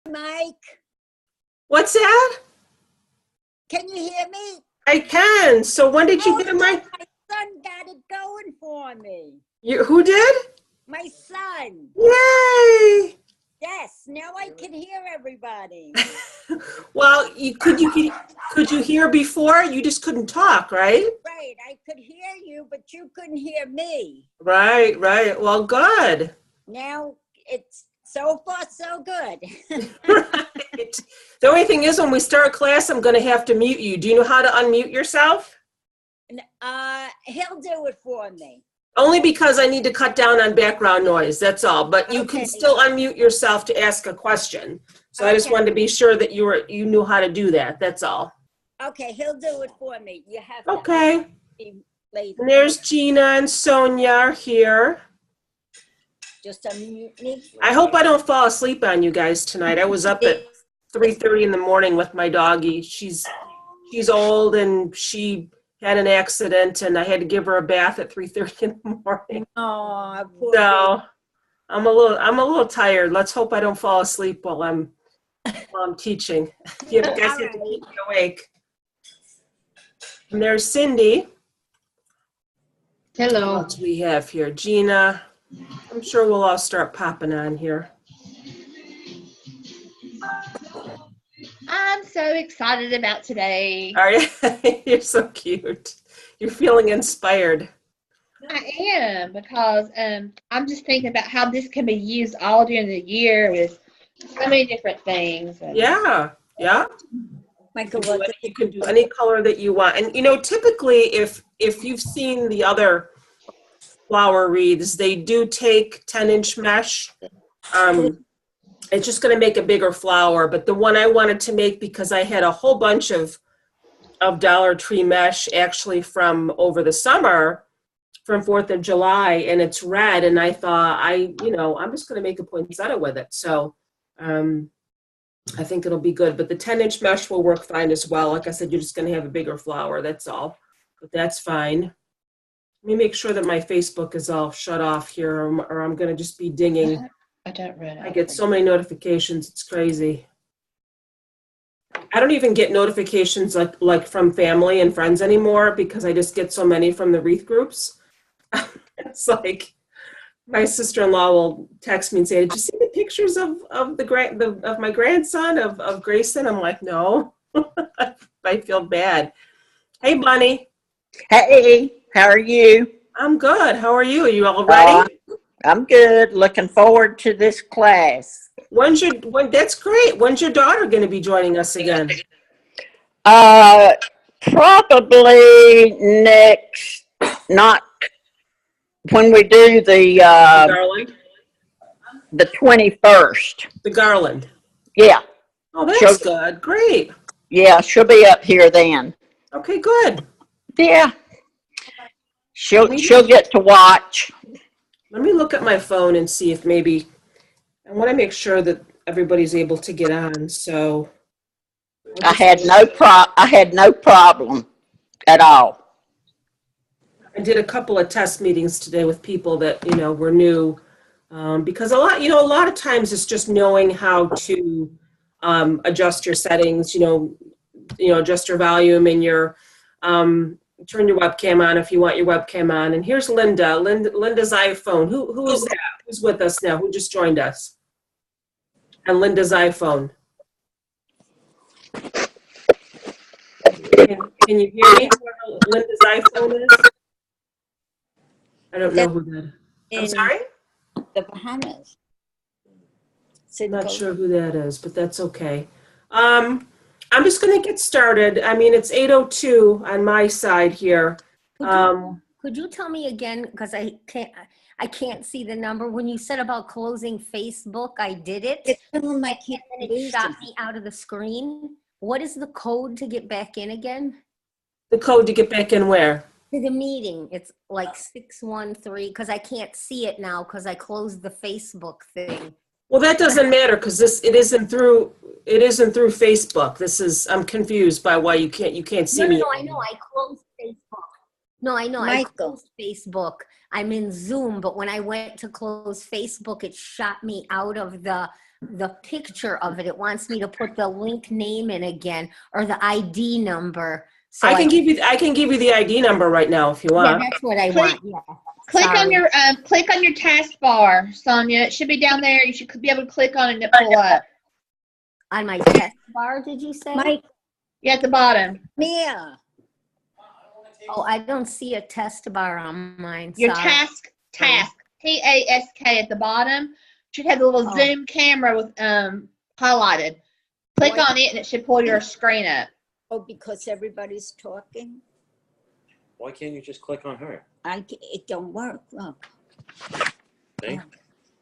Mike, What's that? can you hear me? I can. So when did you Oh, get my? my son got it going for me. Who did? My son. Yay! Yes, now I can hear everybody. Well, could you hear before? You just couldn't talk, right? Right, I could hear you, but you couldn't hear me. Right. Well, good. Now it's so far so good. Right. The only thing is, when we start class, I'm going to have to mute you. Do you know how to unmute yourself? He'll do it for me. Only because I need to cut down on background noise, that's all. But you can Okay. still unmute yourself to ask a question. So I just Okay. wanted to be sure that you knew how to do that, that's all. Okay, he'll do it for me. You have to Okay. be later. And there's Gina and Sonia are here. Just unmute me. I hope I don't fall asleep on you guys tonight. I was up at 3:30 in the morning with my doggie. She's old and she had an accident and I had to give her a bath at 3:30 in the morning. Oh, poor So I'm a little tired. Let's hope I don't fall asleep while I'm teaching. You guys have to keep me awake. And there's Cindy. Hello. What else we have here? Gina. I'm sure we'll all start popping on here. I'm so excited about today. Are you? You're so cute. You're feeling inspired. I am, because I'm just thinking about how this can be used all during the year with so many different things. And Yeah. Michael, You can do any color that you want. And typically if you've seen the other flower wreaths, they do take 10-inch mesh. It's just going to make a bigger flower, but the one I wanted to make, because I had a whole bunch of Dollar Tree mesh actually from over the summer from 4th of July, and it's red, and I thought I'm just going to make a poinsettia with it. So I think it'll be good, but the 10-inch mesh will work fine as well. Like I said, you're just going to have a bigger flower, that's all, but that's fine. Let me make sure that my Facebook is all shut off here, or I'm going to just be dinging. I don't read it. I get so many notifications, it's crazy. I don't even get notifications like from family and friends anymore, because I just get so many from the Wreath groups. It's like my sister-in-law will text me and say, "Did you see the pictures of my grandson of Grayson?" I'm like, "No." I feel bad. Hey, Bunny. Hey, how are you? I'm good. How are you? Are you all ready? I'm good. Looking forward to this class. That's great. When's your daughter going to be joining us again? Probably next, not when we do the Garland. the 21st. The Garland. Yeah, Oh, that's good. Great. yeah, she'll be up here then. Okay, good. Yeah, she'll get to watch. Let me look at my phone and see if maybe, I want to make sure that everybody's able to get on. So I had no problem at all. I did a couple of test meetings today with people that were new, because a lot of times it's just knowing how to adjust your settings. Adjust your volume and your turn your webcam on if you want your webcam on. And here's Linda. Linda's iPhone. Who is that? Who's with us now? Who just joined us? And Linda's iPhone. Can you hear me? Where Linda's iPhone is? I don't know who that is. I'm sorry? The Bahamas. I'm not sure who that is, but that's okay. I'm just going to get started. I mean, it's 8:02 on my side here. Could you tell me again, because I can't see the number. When you said about closing Facebook, I did it. It's feeling like And it shot me out of the screen. What is the code to get back in again? The code to get back in where? To the meeting. It's like 613, because I can't see it now because I closed the Facebook thing. Well, that doesn't matter, because it isn't through Facebook. I'm confused by why you can't see me. No, I know. I closed Facebook. No, I know. I closed Facebook. I'm in Zoom, but when I went to close Facebook, it shot me out of the the picture of it. It wants me to put the link name in again, or the ID number. So I can give you the ID number right now if you yeah, want. that's what I Click- want. Yeah. Click on Sorry. your taskbar, Sonia. It should be down there. You should be able to click on it and it pull up. On my test bar, did you say? Mike, Yeah, at the bottom. Mia, Oh, I don't see a test bar on mine. Your Sorry. task TASK at the bottom should have the little Oh. zoom camera with highlighted. Click What? on it and it should pull your screen up. oh, because everybody's talking? Why can't you just click on her? It don't work, look. See?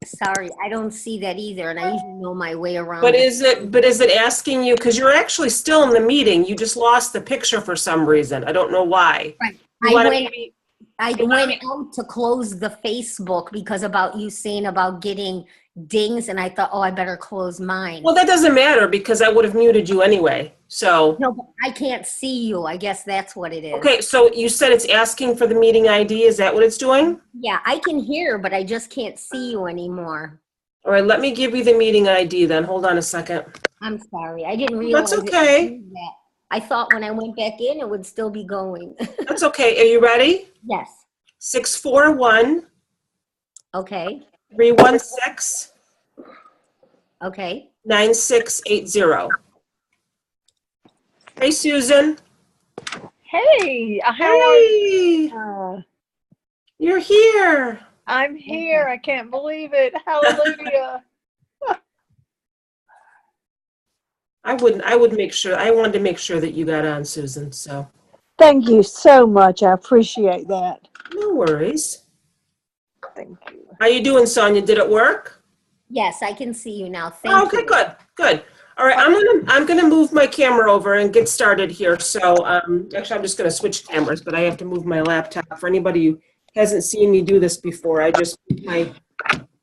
Sorry, I don't see that either, and I usually know my way around. But is it asking you, because you're actually still in the meeting, you just lost the picture for some reason. I don't know why. Right. You I wanna went- maybe- I went out to close the Facebook because about you saying about getting dings, and I thought, oh, I better close mine. Well, that doesn't matter because I would have muted you anyway. So, No, but I can't see you. I guess that's what it is. okay, so you said it's asking for the meeting ID. Is that what it's doing? Yeah, I can hear, but I just can't see you anymore. All right, let me give you the meeting ID then. Hold on a second. I'm sorry. I didn't realize That's it okay. would do that. I thought when I went back in, it would still be going. That's okay. Are you ready? Yes. 641 Okay. 316 Okay. 9680. Hey, Susan. Hey, how are you? Hey, you're here. I'm here. I can't believe it. Hallelujah. I would make sure, I wanted to make sure that you got on, Susan, so Thank you so much. I appreciate that. no worries. Thank you. How you doing, Sonia? Did it work? Yes, I can see you now. Thank Oh, okay, you. good. All right, I'm gonna move my camera over and get started here. So, actually, I'm just gonna switch cameras, but I have to move my laptop. For anybody who hasn't seen me do this before, I just put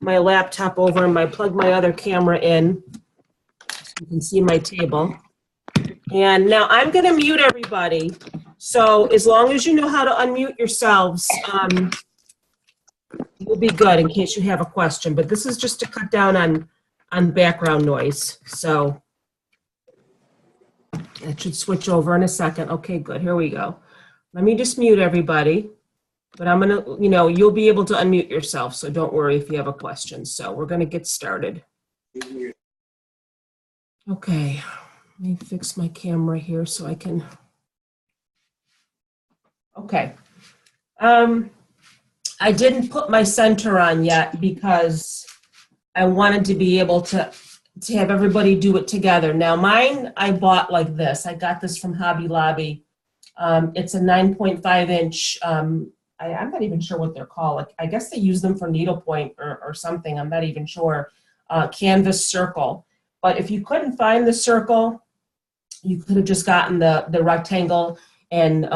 my laptop over and plug my other camera in, so you can see my table. And now I'm gonna mute everybody. So as long as you know how to unmute yourselves, you'll be good in case you have a question. But this is just to cut down on background noise. So it should switch over in a second. Okay, good. Here we go. Let me just mute everybody. But I'm going to, you'll be able to unmute yourself. So don't worry if you have a question. So we're going to get started. Okay. Let me fix my camera here so I can. Okay. I didn't put my center on yet because I wanted to be able to have everybody do it together. Now mine, I bought like this. I got this from Hobby Lobby. It's a 9.5 inch, I'm not even sure what they're called. Like, I guess they use them for needlepoint or something. I'm not even sure. Canvas circle. But if you couldn't find the circle, you could have just gotten the rectangle and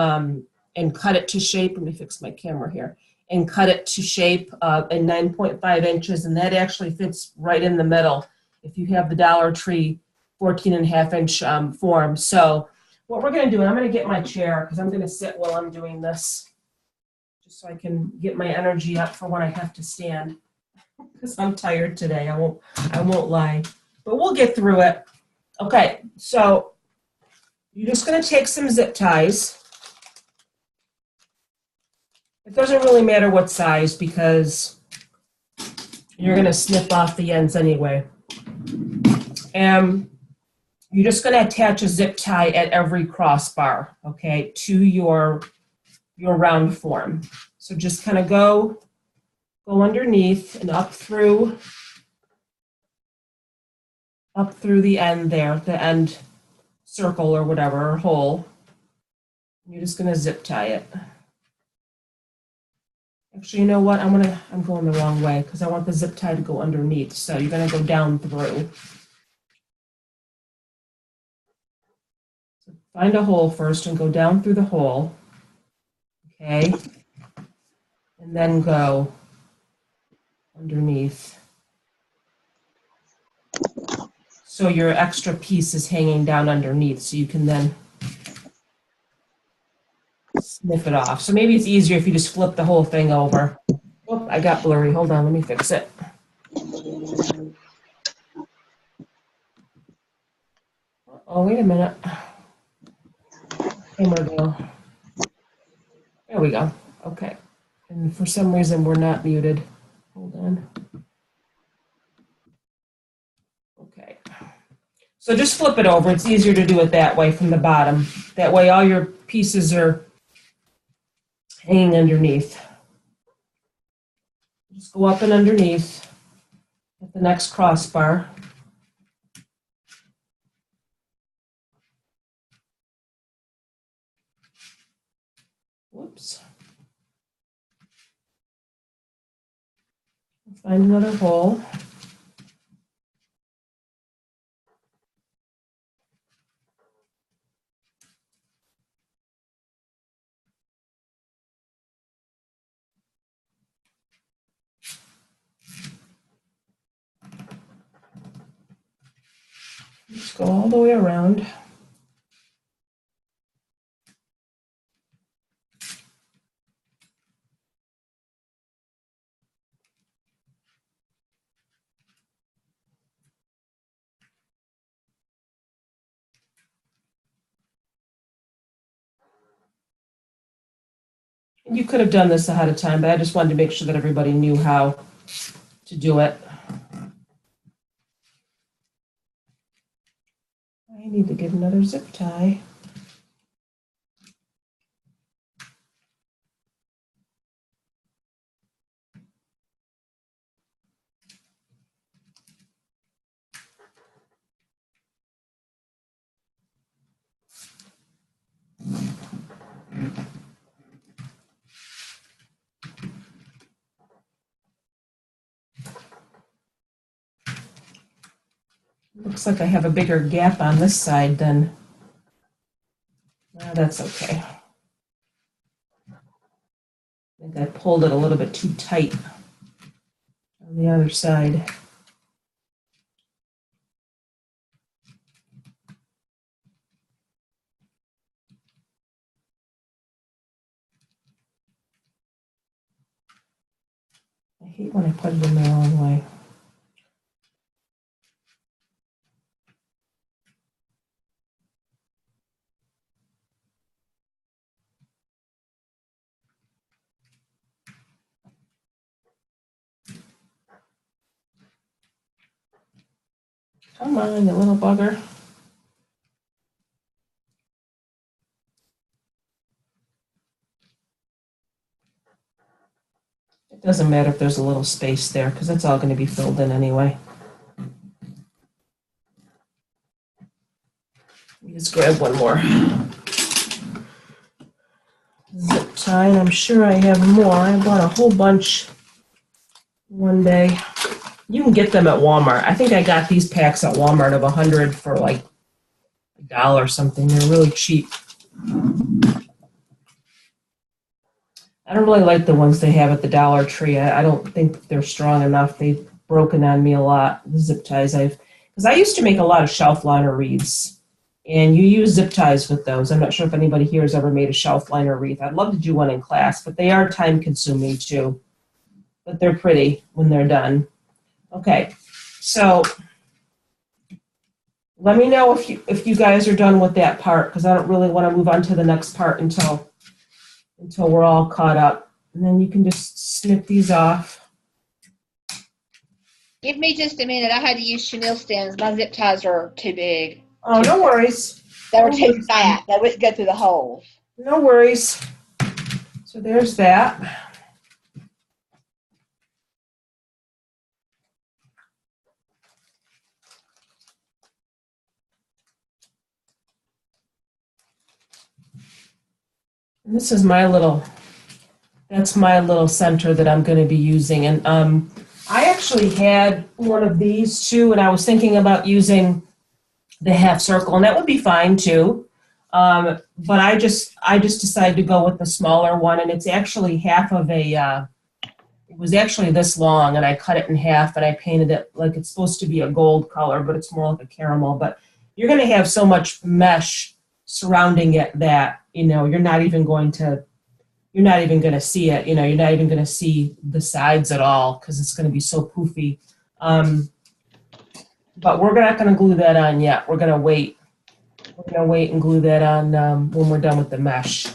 cut it to shape. Let me fix my camera here. And cut it to shape in 9.5 inches. And that actually fits right in the middle if you have the Dollar Tree 14.5 inch form. So what we're going to do, I'm going to get my chair because I'm going to sit while I'm doing this, just so I can get my energy up for when I have to stand. Because I'm tired today. I won't lie, but we'll get through it. Okay, so you're just going to take some zip ties. It doesn't really matter what size because you're going to snip off the ends anyway. And you're just going to attach a zip tie at every crossbar, okay, to your round form. So just kind of go underneath and up through the end there, the end circle or whatever, or hole. You're just going to zip tie it. Actually, you know what? I'm going the wrong way because I want the zip tie to go underneath. So you're going to go down through. So find a hole first and go down through the hole. Okay. And then go underneath. So your extra piece is hanging down underneath, so you can then snip it off. So maybe it's easier if you just flip the whole thing over. Oh, I got blurry. Hold on, let me fix it. Oh, wait a minute. Camera go. There we go. Okay. And for some reason, we're not muted. Hold on. Okay. So just flip it over. It's easier to do it that way from the bottom. That way all your pieces are hanging underneath. Just go up and underneath at the next crossbar. Whoops. Find another hole. Just go all the way around. You could have done this ahead of time, but I just wanted to make sure that everybody knew how to do it. I need to get another zip tie. Looks like I have a bigger gap on this side than, that's okay. I think I pulled it a little bit too tight on the other side. I hate when I put it in the wrong way. Come on, you little bugger. It doesn't matter if there's a little space there because it's all going to be filled in anyway. Let me just grab one more zip tie, and I'm sure I have more. I bought a whole bunch one day. You can get them at Walmart. I think I got these packs at Walmart of 100 for like $1 or something. They're really cheap. I don't really like the ones they have at the Dollar Tree. I don't think they're strong enough. They've broken on me a lot, the zip ties. Because I used to make a lot of shelf liner wreaths, and you use zip ties with those. I'm not sure if anybody here has ever made a shelf liner wreath. I'd love to do one in class, but they are time consuming too. But they're pretty when they're done. Okay, so let me know if you guys are done with that part, because I don't really want to move on to the next part until we're all caught up. And then you can just snip these off. Give me just a minute. I had to use chenille stems. My zip ties are too big. Oh, no worries. They were too fat. They wouldn't go through the holes. No worries. So there's that. And this is that's my little center that I'm going to be using. And I actually had one of these too, and I was thinking about using the half circle, and that would be fine too. But I just decided to go with the smaller one, and it's actually half of a, it was actually this long, and I cut it in half, and I painted it like it's supposed to be a gold color, but it's more like a caramel. But you're going to have so much mesh surrounding it that, you're not even going to see it. You're not even going to see the sides at all because it's going to be so poofy. But we're not going to glue that on yet. We're going to wait We're gonna wait and glue that on when we're done with the mesh.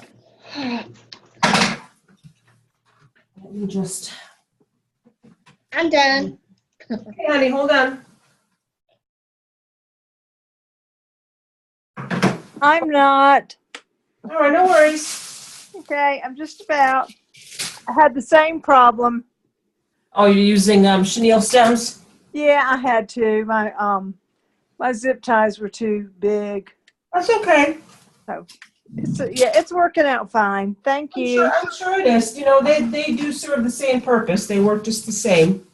Let me just, I'm done. okay, honey, hold on. I'm not. All right, no worries. Okay, I'm just about. I had the same problem. Oh, you're using chenille stems? Yeah, I had to. My zip ties were too big. That's okay. It's working out fine. Thank you. I'm sure it is. You know, they do serve the same purpose. They work just the same.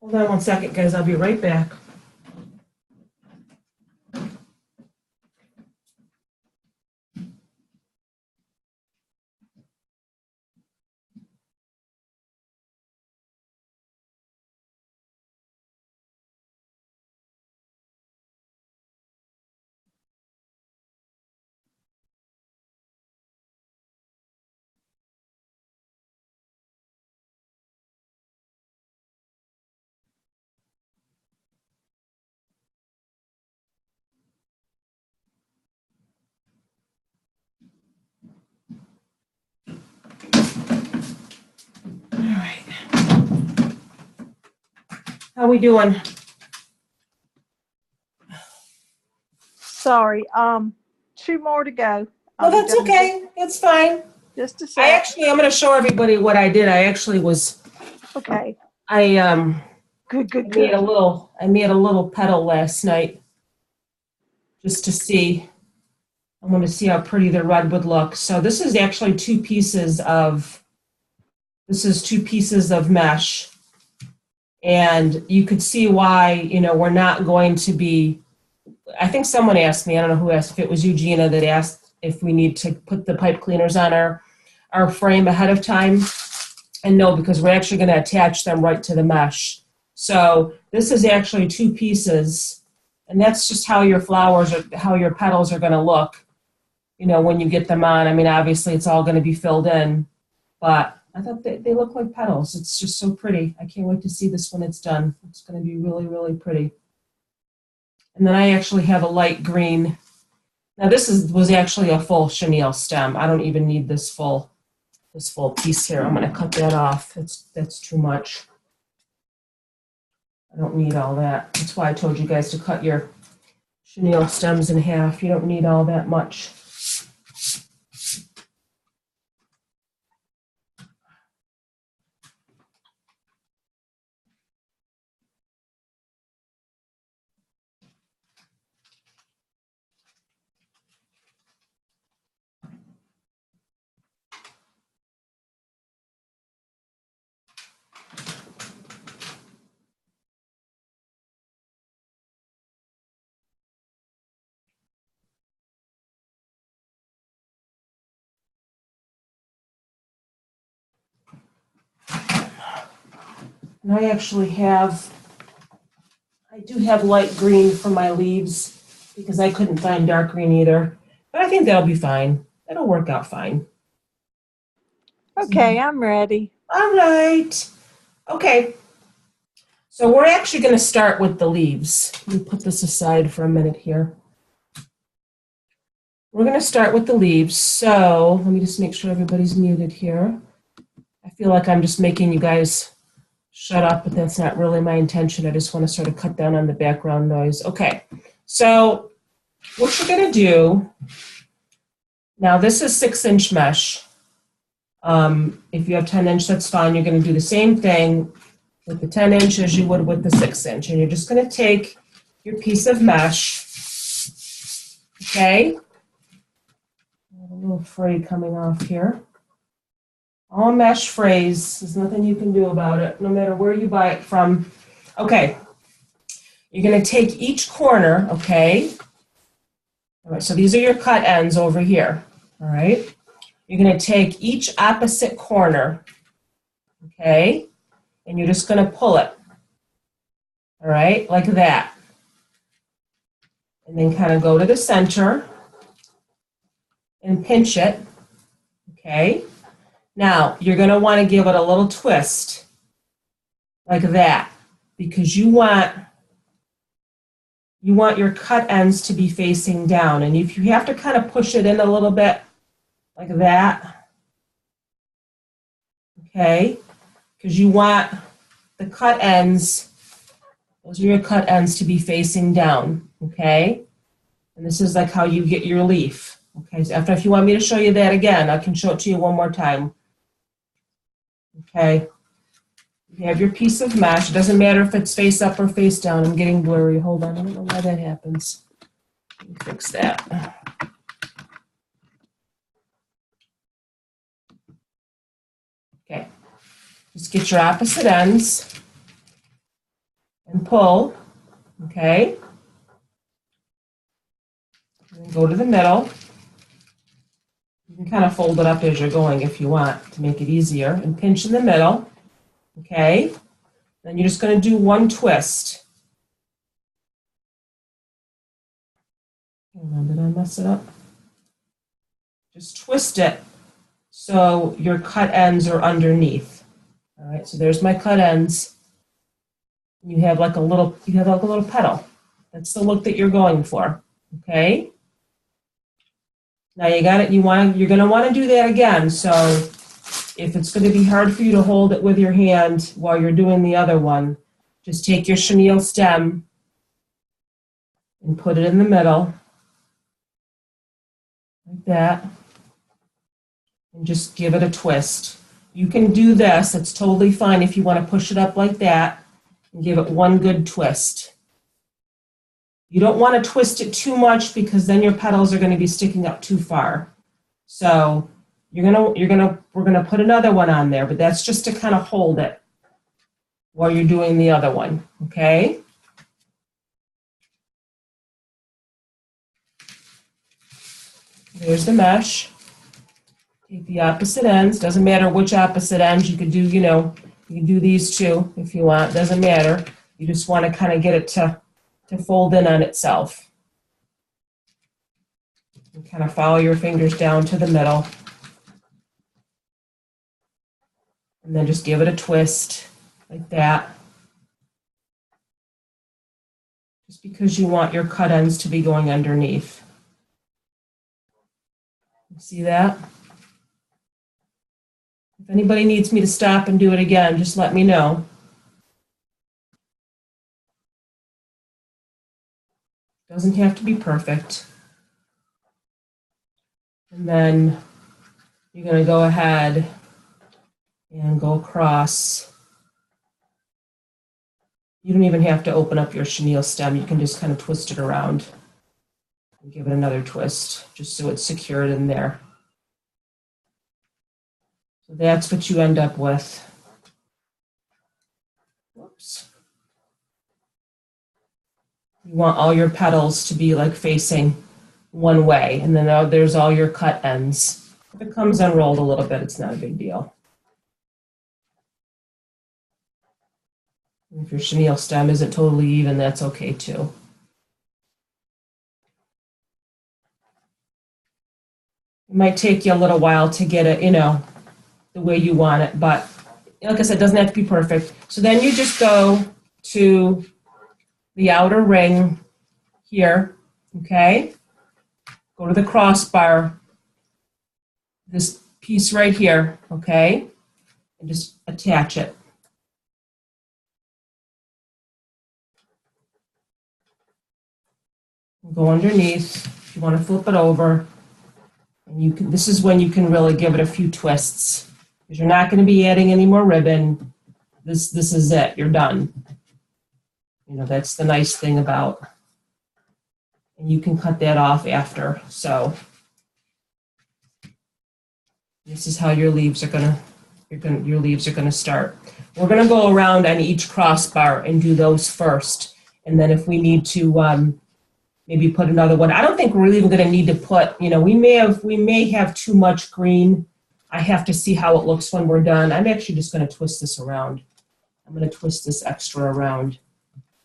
Hold on one second, guys. I'll be right back. All right. How we doing? Sorry. 2 more to go. Oh, I'll be that's done. okay. It's fine. Just a I'm sec. going to show everybody what I did. I actually was, Okay. I Good, good, made a good. little petal last night just to see. I want to see how pretty the red would look. So this is actually two pieces of mesh. And you could see why, you know, we're not going to be, I think someone asked me, I don't know who asked, if it was Eugenia that asked if we need to put the pipe cleaners on our frame ahead of time. And no, because we're actually going to attach them right to the mesh. So this is actually two pieces, and that's just how your how your petals are going to look, you know, when you get them on. I mean, obviously it's all going to be filled in, but I thought they look like petals. It's just so pretty. I can't wait to see this when it's done. It's going to be really, really pretty. And then I actually have a light green. Now this was actually a full chenille stem. I don't even need this full piece here. I'm going to cut that off. That's too much. I don't need all that. That's why I told you guys to cut your chenille stems in half. You don't need all that much. And I do have light green for my leaves because I couldn't find dark green either. But I think that'll be fine. That'll work out fine. Okay, I'm ready. All right. Okay. So we're actually going to start with the leaves. Let me put this aside for a minute here. We're going to start with the leaves. So let me just make sure everybody's muted here. I feel like I'm just making you guys shut up, but that's not really my intention. I just want to sort of cut down on the background noise. Okay. So what you're going to do, now this is 6-inch mesh. If you have 10-inch, that's fine. You're going to do the same thing with the 10-inch as you would with the 6-inch. And you're just going to take your piece of mesh, okay? A little fray coming off here. All mesh frays. There's nothing you can do about it, no matter where you buy it from. Okay. You're going to take each corner, okay? All right, so these are your cut ends over here, all right? You're going to take each opposite corner, okay? And you're just going to pull it, all right, like that. And then kind of go to the center and pinch it, okay? Now, you're gonna wanna give it a little twist, like that, because you want your cut ends to be facing down, and if you have to kind of push it in a little bit, like that, okay? Because you want the cut ends, those are your cut ends to be facing down, okay? And this is like how you get your leaf. Okay, so if you want me to show you that again, I can show it to you one more time. Okay, you have your piece of mesh. It doesn't matter if it's face up or face down. I'm getting blurry. Hold on, I don't know why that happens. Let me fix that. Okay, just get your opposite ends and pull, okay? And then go to the middle. You can kind of fold it up as you're going if you want to make it easier, and pinch in the middle, okay? Then you're just going to do one twist. Hold on, did I mess it up? Just twist it so your cut ends are underneath. All right, so there's my cut ends. You have like a little petal. That's the look that you're going for, okay? Now you got it. You're going to want to do that again. So if it's going to be hard for you to hold it with your hand while you're doing the other one, just take your chenille stem and put it in the middle, like that, and just give it a twist. You can do this. It's totally fine if you want to push it up like that and give it one good twist. You don't want to twist it too much because then your petals are going to be sticking up too far. So we're gonna put another one on there, but that's just to kind of hold it while you're doing the other one, okay? There's the mesh. Take the opposite ends. Doesn't matter which opposite ends. You could do, you can do these two if you want. Doesn't matter. You just want to kind of get it to fold in on itself. And kind of follow your fingers down to the middle. And then just give it a twist like that. Just because you want your cut ends to be going underneath. See that? If anybody needs me to stop and do it again, just let me know. Doesn't have to be perfect. And then you're going to go ahead and go across. You don't even have to open up your chenille stem. You can just kind of twist it around and give it another twist, just so it's secured in there. So that's what you end up with. Whoops. You want all your petals to be like facing one way, and then there's all your cut ends. If it comes unrolled a little bit, it's not a big deal. If your chenille stem isn't totally even, that's okay too. It might take you a little while to get it, the way you want it, but like I said, it doesn't have to be perfect. So then you just go to the outer ring here, okay? Go to the crossbar, this piece right here, okay? And just attach it. Go underneath. If you want to flip it over, and this is when you can really give it a few twists, because you're not going to be adding any more ribbon. This is it. You're done. That's the nice thing about. And you can cut that off after. So this is how your leaves are gonna start. We're gonna go around on each crossbar and do those first, and then if we need to maybe put another one. I don't think we're really even going to need to put, we may have too much green. I have to see how it looks when we're done. I'm actually just going to twist this around. I'm going to twist this extra around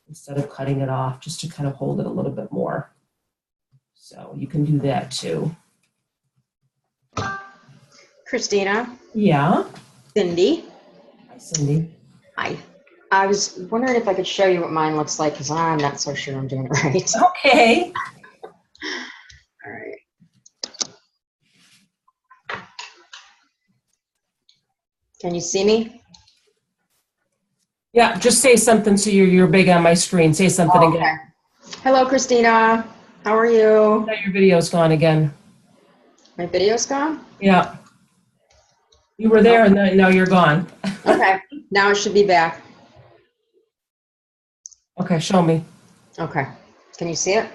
instead of cutting it off, just to kind of hold it a little bit more. So you can do that too. Christina, Yeah. Cindy. Hi, Cindy. Hi. I was wondering if I could show you what mine looks like because I'm not so sure I'm doing it right. Okay. All right. Can you see me? Yeah, just say something so you're big on my screen. Say something Oh, again. okay. Hello, Christina. How are you? Now your video's gone again. My video's gone? Yeah. You were there and now you're gone. Okay. Now it should be back. Okay, show me. Okay. Can you see it?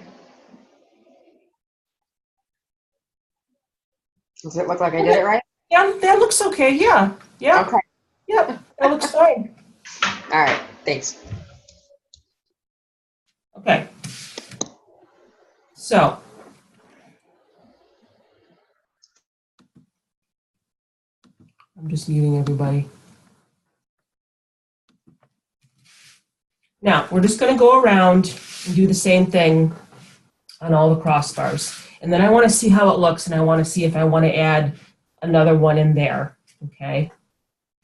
Does it look like I did it right? Yeah, that looks okay. Yeah. Yeah. Okay. Yeah. That looks fine. All right. Thanks. Okay. So I'm just muting everybody. Now we're just going to go around and do the same thing on all the crossbars. And then I want to see how it looks and I want to see if I want to add another one in there. Okay.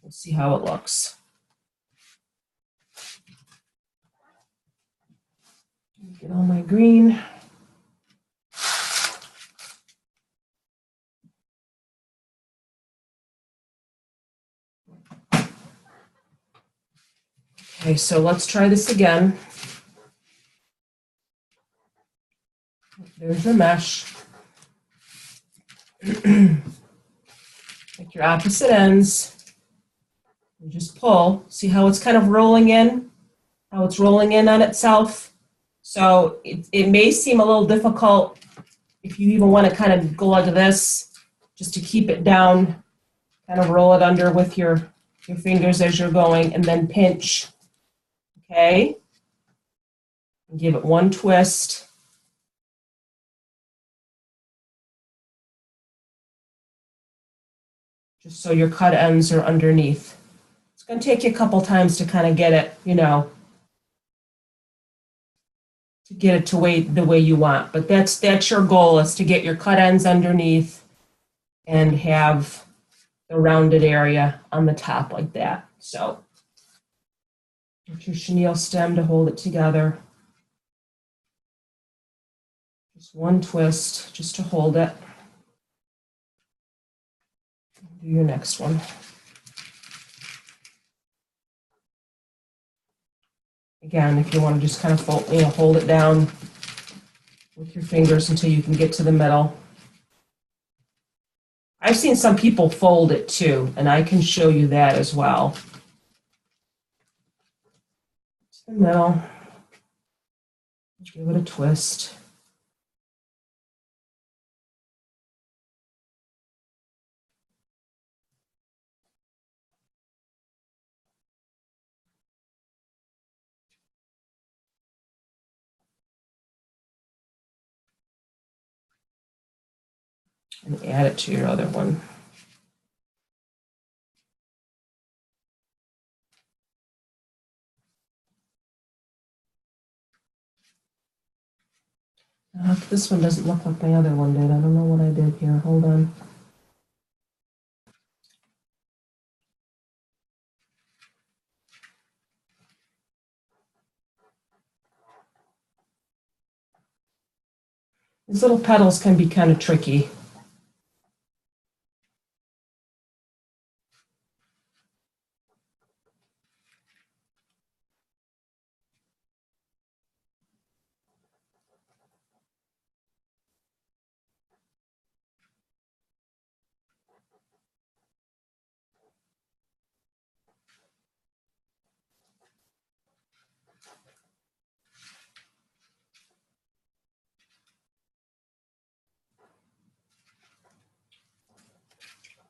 We'll see how it looks. Get all my green. Okay, so let's try this again. There's the mesh. Take your opposite ends and just pull. See how it's kind of rolling in? How it's rolling in on itself? So it may seem a little difficult if you even want to kind of go like this, just to keep it down, kind of roll it under with your fingers as you're going, and then pinch. Okay? And give it one twist. Just so your cut ends are underneath. It's going to take you a couple times to kind of get it, to get it to the way you want. But that's your goal, is to get your cut ends underneath and have the rounded area on the top like that. So get your chenille stem to hold it together. Just one twist just to hold it. Do your next one. Again, if you want to just kind of fold, hold it down with your fingers until you can get to the middle. I've seen some people fold it too, and I can show you that as well. To the middle. Give it a twist. And add it to your other one. This one doesn't look like my other one did. I don't know what I did here. Hold on. These little petals can be kind of tricky.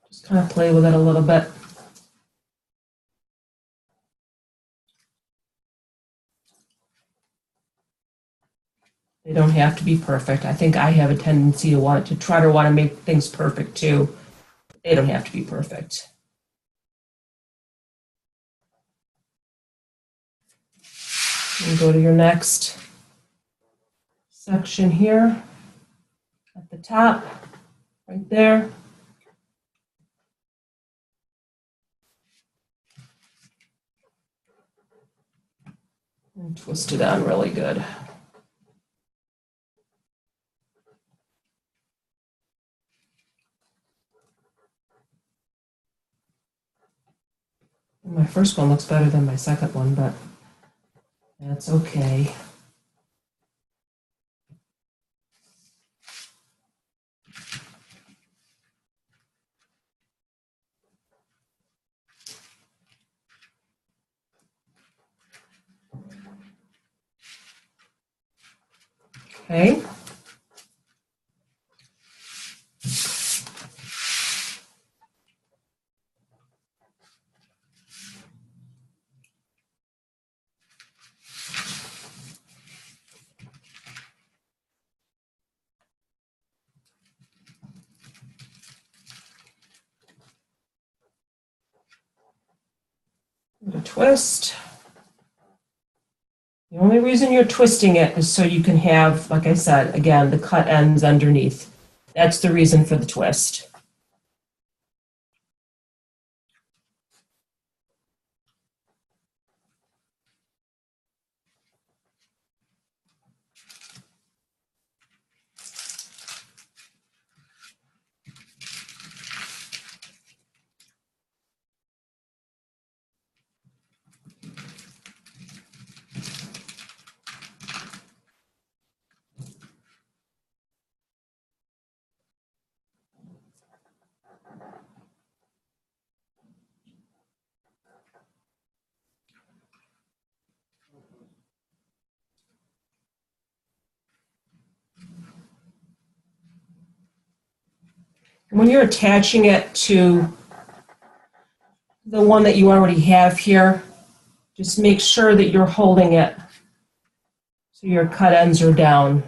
Just kind of play with it a little bit. They don't have to be perfect. I think I have a tendency to want to make things perfect too. They don't have to be perfect. And go to your next section here at the top, right there. And twist it on really good. My first one looks better than my second one, but that's okay. Okay. Give it a twist. The only reason you're twisting it is so you can have, like I said, again, the cut ends underneath. That's the reason for the twist. When you're attaching it to the one that you already have here, just make sure that you're holding it so your cut ends are down.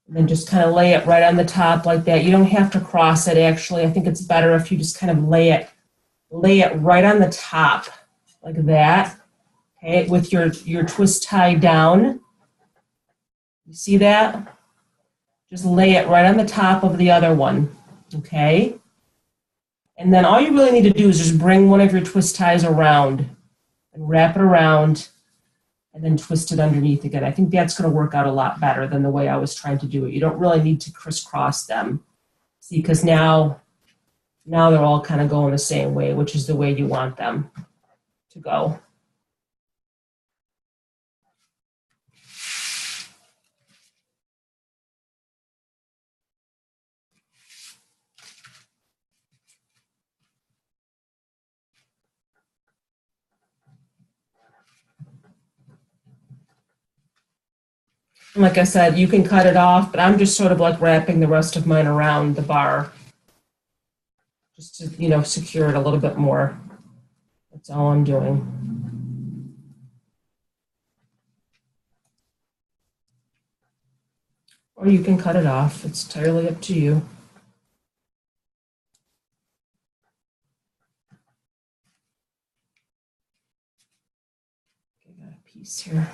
And then just kind of lay it right on the top like that. You don't have to cross it, actually. I think it's better if you just kind of lay it right on the top like that. Okay, with your twist tie down. You see that? Just lay it right on the top of the other one. Okay? And then all you really need to do is just bring one of your twist ties around and wrap it around and then twist it underneath again. I think that's going to work out a lot better than the way I was trying to do it. You don't really need to crisscross them. See, because now they're all kind of going the same way, which is the way you want them to go. And like I said, you can cut it off, but I'm just sort of like wrapping the rest of mine around the bar just to, secure it a little bit more. That's all I'm doing. Or you can cut it off. It's entirely up to you. I got a piece here.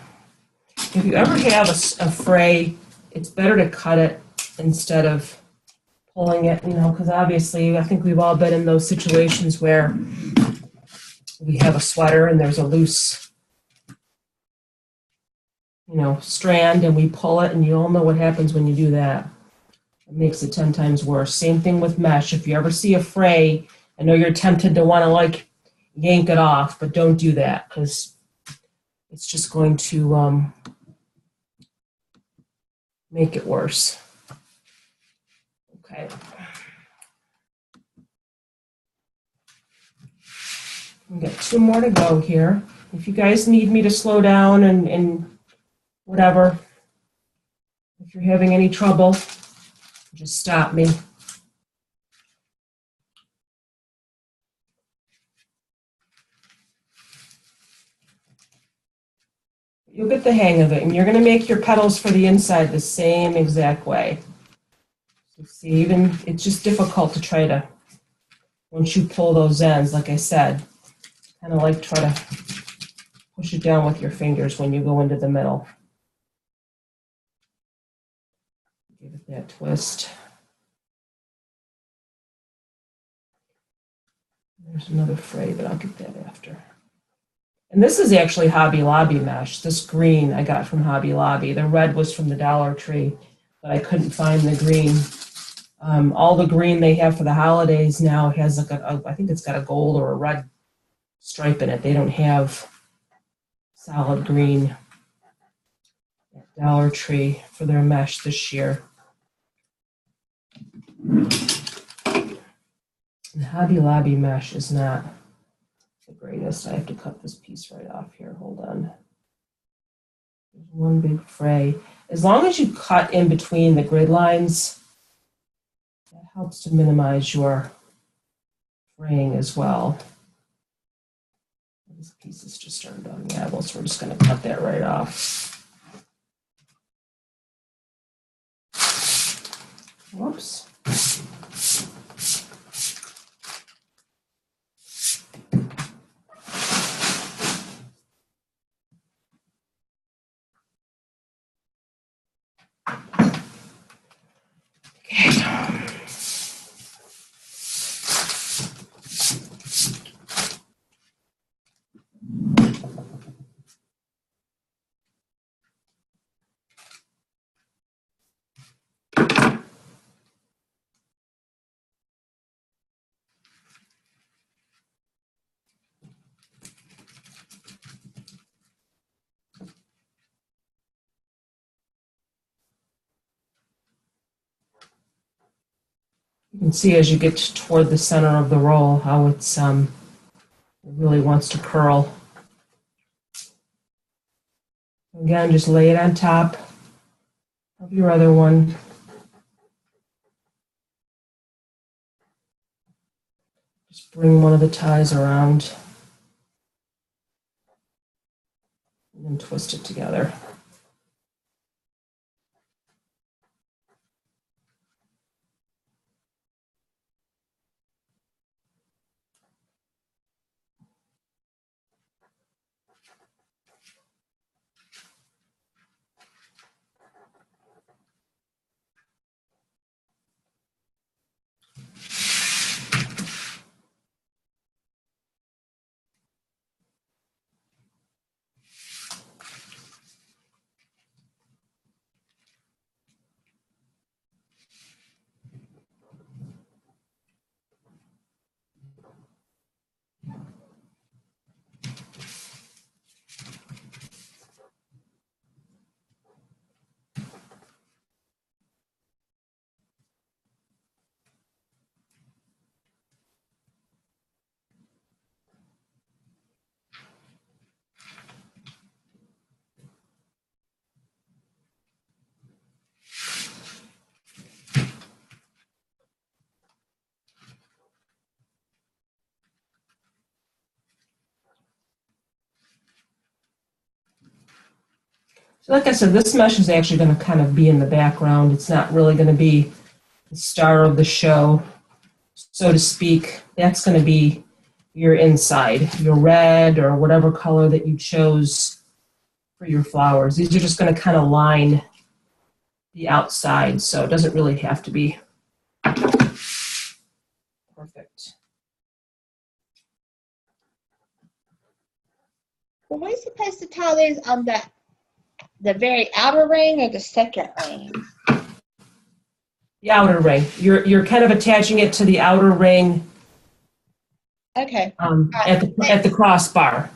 If you ever have a fray, it's better to cut it instead of pulling it, because obviously I think we've all been in those situations where we have a sweater and there's a loose, strand and we pull it, and you all know what happens when you do that. It makes it 10 times worse. Same thing with mesh. If you ever see a fray, I know you're tempted to want to yank it off, but don't do that because it's just going to make it worse. Okay. We've got 2 more to go here. If you guys need me to slow down and whatever, if you're having any trouble, just stop me. You'll get the hang of it, and you're going to make your petals for the inside the same exact way. So see, even it's just difficult to try to, once you pull those ends, like I said, kind of try to push it down with your fingers when you go into the middle. Give it that twist. There's another fray, but I'll get that after. And this is actually Hobby Lobby mesh. This green I got from Hobby Lobby. The red was from the Dollar Tree, but I couldn't find the green. All the green they have for the holidays now has like I think it's got a gold or a red stripe in it. They don't have solid green at Dollar Tree for their mesh this year. The Hobby Lobby mesh is not the greatest. I have to cut this piece right off here. Hold on. There's one big fray. As long as you cut in between the grid lines, that helps to minimize your fraying as well. This piece is just starting to unravel, so we're just going to cut that right off. Whoops. You can see as you get toward the center of the roll how it's it really wants to curl. Again, just lay it on top of your other one. Just bring one of the ties around and then twist it together. So like I said, this mesh is actually going to kind of be in the background. It's not really going to be the star of the show, so to speak. That's going to be your inside, your red or whatever color that you chose for your flowers. These are just going to kind of line the outside, so it doesn't really have to be perfect. Well, we're supposed to tie these on the very outer ring or the second ring? The outer ring. You're kind of attaching it to the outer ring Okay, at the crossbar.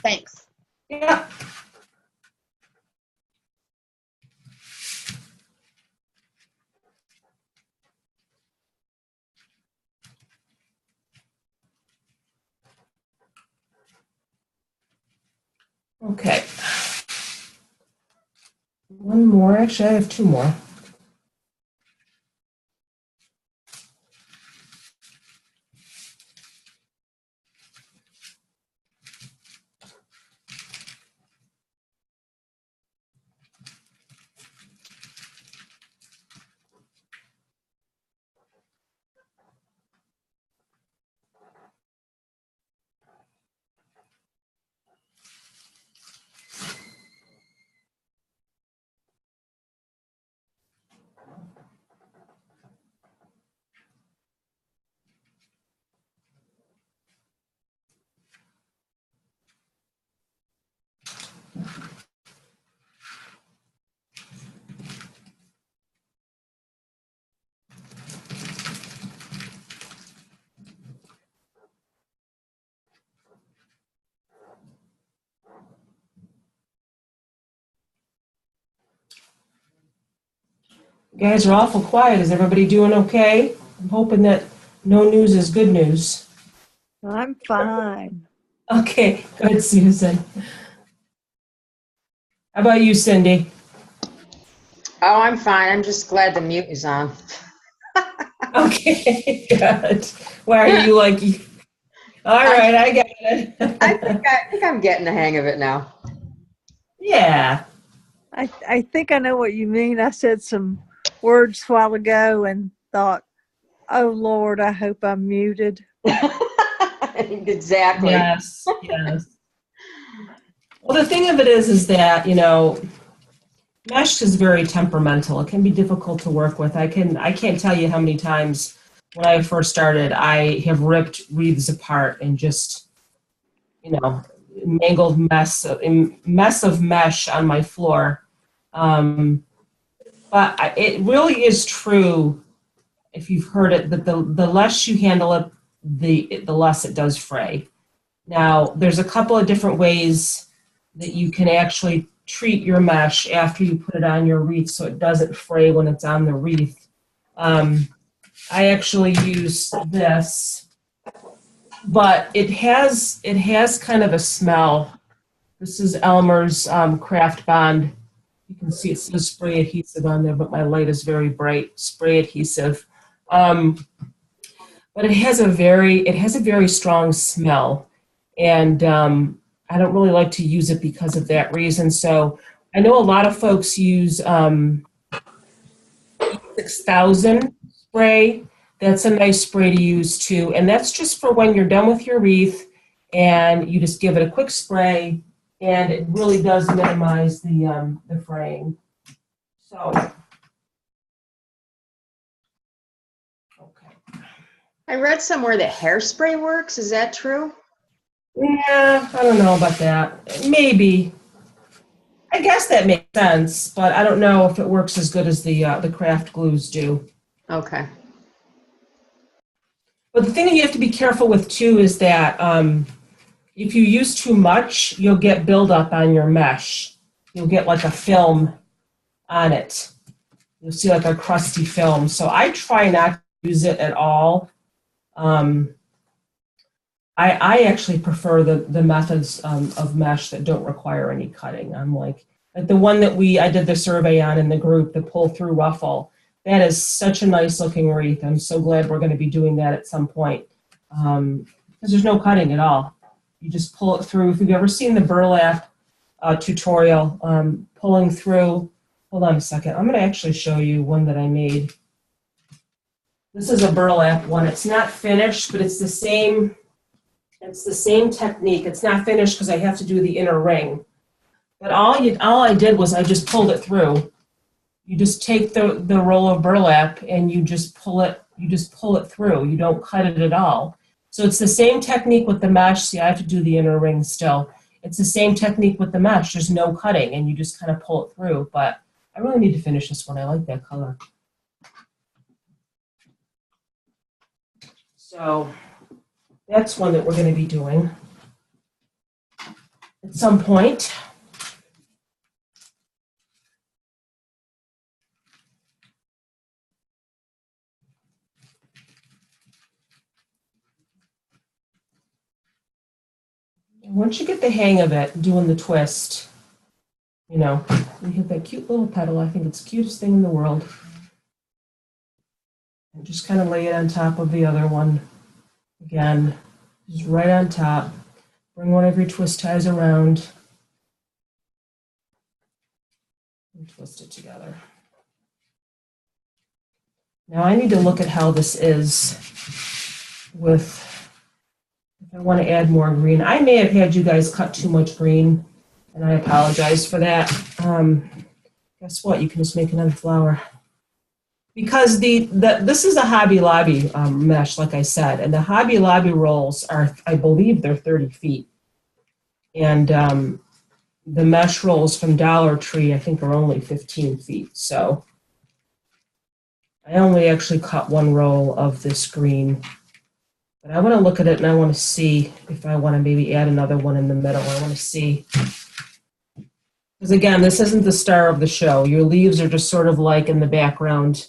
thanks. Yeah. Okay. One more. Actually, I have two more. You guys are awful quiet. Is everybody doing okay? I'm hoping that no news is good news. I'm fine. Okay, good, Susan. How about you, Cindy? Oh, I'm fine. I'm just glad the mute is on. Okay, good. Why are you like, all right, I get it. I think I'm getting the hang of it now. Yeah. I think I know what you mean. I said some words a while ago and thought, oh Lord, I hope I'm muted. Exactly. Yes, yes. Well, the thing of it is that, mesh is very temperamental. It can be difficult to work with. I can't tell you how many times when I first started, I have ripped wreaths apart and just, mangled mess of mesh on my floor. But it really is true, if you've heard it, that the less you handle it, the less it does fray. Now, there's a couple of different ways that you can actually treat your mesh after you put it on your wreath so it doesn't fray when it's on the wreath. I actually use this, but it has kind of a smell. This is Elmer's Craft Bond. You can see it says spray adhesive on there, but my light is very bright. Spray adhesive. But it has a very strong smell, and I don't really like to use it because of that reason. So I know a lot of folks use 6000 spray. That's a nice spray to use too, and that's just for when you're done with your wreath and you just give it a quick spray, and it really does minimize the fraying. So, okay. I read somewhere that hairspray works. Is that true? Yeah, I don't know about that. Maybe. I guess that makes sense, but I don't know if it works as good as the craft glues do. Okay. But the thing that you have to be careful with too is that if you use too much, you'll get buildup on your mesh. You'll get like a film on it. You'll see like a crusty film. So I try not to use it at all. I actually prefer the methods of mesh that don't require any cutting. I'm like the one that I did the survey on in the group, the pull through ruffle. That is such a nice looking wreath. I'm so glad we're going to be doing that at some point because there's no cutting at all. You just pull it through. If you've ever seen the burlap tutorial, pulling through. Hold on a second. I'm going to actually show you one that I made. This is a burlap one. It's not finished, but it's the same. It's the same technique. It's not finished because I have to do the inner ring. But all I did was I just pulled it through. You just take the roll of burlap and you just pull it through. You don't cut it at all. So it's the same technique with the mesh. See, I have to do the inner ring still. It's the same technique with the mesh. There's no cutting and you just kind of pull it through. But I really need to finish this one. I like that color. So that's one that we're going to be doing at some point. Once you get the hang of it, doing the twist, you hit that cute little petal. I think it's the cutest thing in the world. And just kind of lay it on top of the other one. Again, just right on top. Bring one of your twist ties around and twist it together. Now I need to look at how this is with, if I want to add more green. I may have had you guys cut too much green, and I apologize for that. Guess what? You can just make another flower. Because this is a Hobby Lobby mesh, like I said, and the Hobby Lobby rolls are, I believe they're 30 feet. And the mesh rolls from Dollar Tree, I think, are only 15 feet. So I only actually cut one roll of this green. But I want to look at it and I want to see if I want to maybe add another one in the middle. I want to see Because again, this isn't the star of the show. Your leaves are just sort of like in the background,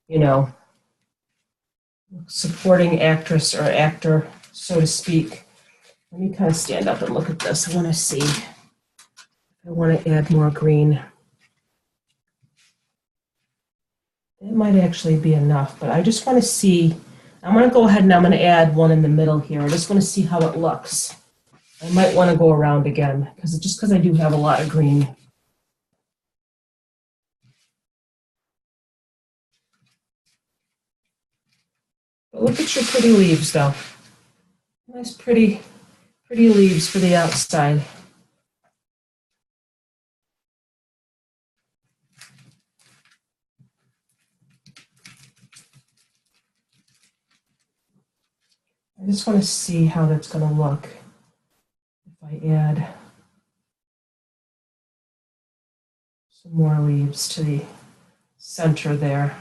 you know, supporting actress or actor, so to speak. Let me kind of stand up and look at this. I want to see. I want to add more green. It might actually be enough, but I just want to see. I'm going to go ahead and I'm going to add one in the middle here. I just want to see how it looks. I might want to go around again because I do have a lot of green. But look at your pretty leaves, though. Nice, pretty leaves for the outside. I just want to see how that's going to look if I add some more leaves to the center there.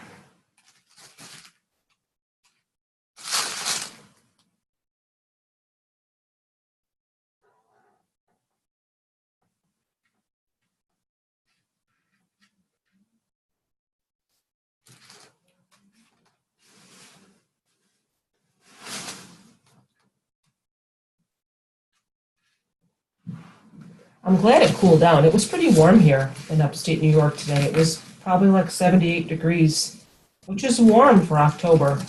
I'm glad it cooled down. It was pretty warm here in upstate New York today. It was probably like 78 degrees, which is warm for October.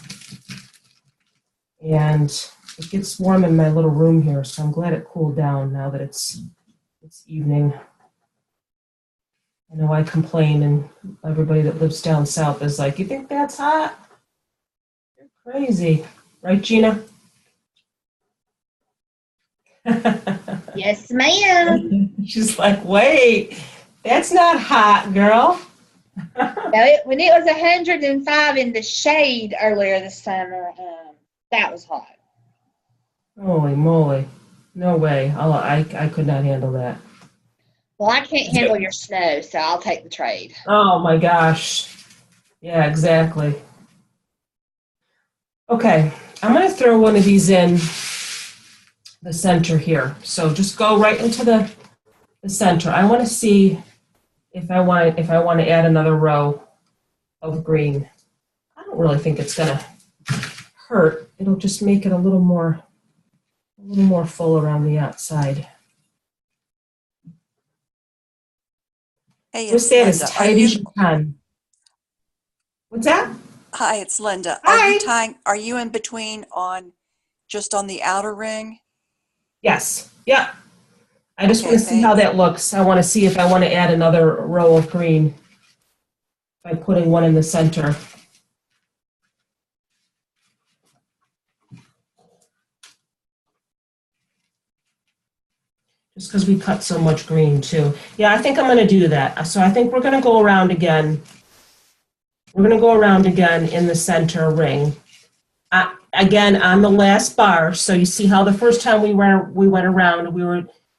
And it gets warm in my little room here, so I'm glad it cooled down now that it's evening. I know I complain, and everybody that lives down south is like, "You think that's hot? You're crazy." Right, Gina? Yes, ma'am. She's like, "Wait, that's not hot, girl." When it was 105 in the shade earlier this summer, that was hot. Holy moly. No way. I could not handle that. Well, I can't handle your snow, so I'll take the trade. Oh my gosh. Yeah, exactly. Okay, I'm going to throw one of these in the center here. So just go right into the center. I want to see if I want to add another row of green. I don't really think it's going to hurt. It'll just make it a little more full around the outside. Hey, Just it's that as Linda. tight as you can. What's that? Hi, it's Linda. Hi. Are you in between just on the outer ring? Yes. Yeah. I just Okay, want to see how thanks. that looks. I want to see if I want to add another row of green by putting one in the center. Just because we cut so much green too. Yeah, I think I'm going to do that. So I think we're going to go around again. We're going to go around again in the center ring. Again, on the last bar. So you see how the first time we went around,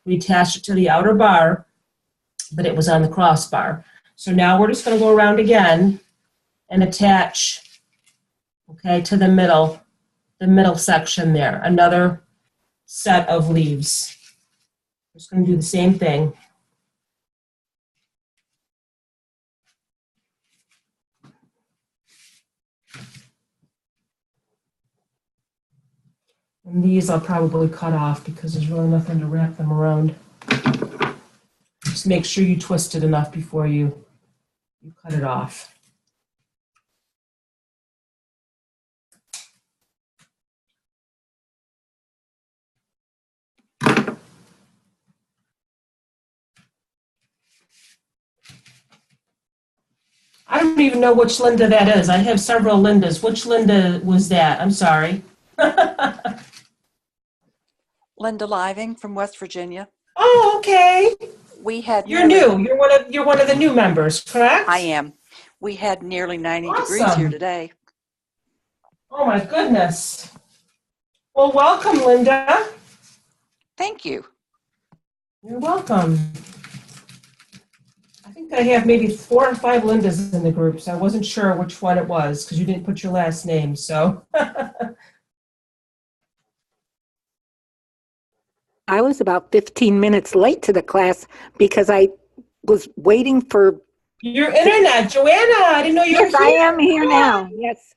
we attached it to the outer bar, but it was on the crossbar. So now we're just going to go around again and attach, okay, to the middle section there. Another set of leaves. Just going to do the same thing. And these I'll probably cut off because there's really nothing to wrap them around. Just make sure you twist it enough before you cut it off. I don't even know which Linda that is. I have several Lindas. Which Linda was that? I'm sorry. Linda Living from West Virginia. Oh, okay. You're new. You're one of the new members, correct? I am. We had nearly 90 degrees here Awesome. today. Oh my goodness. Well, welcome, Linda. Thank you. You're welcome. I think I have maybe 4 or 5 Lindas in the group, so I wasn't sure which one it was because you didn't put your last name, so. I was about 15 minutes late to the class because I was waiting for. Your internet, Joanna. I didn't know you Yes, were I here. am here now. Yes.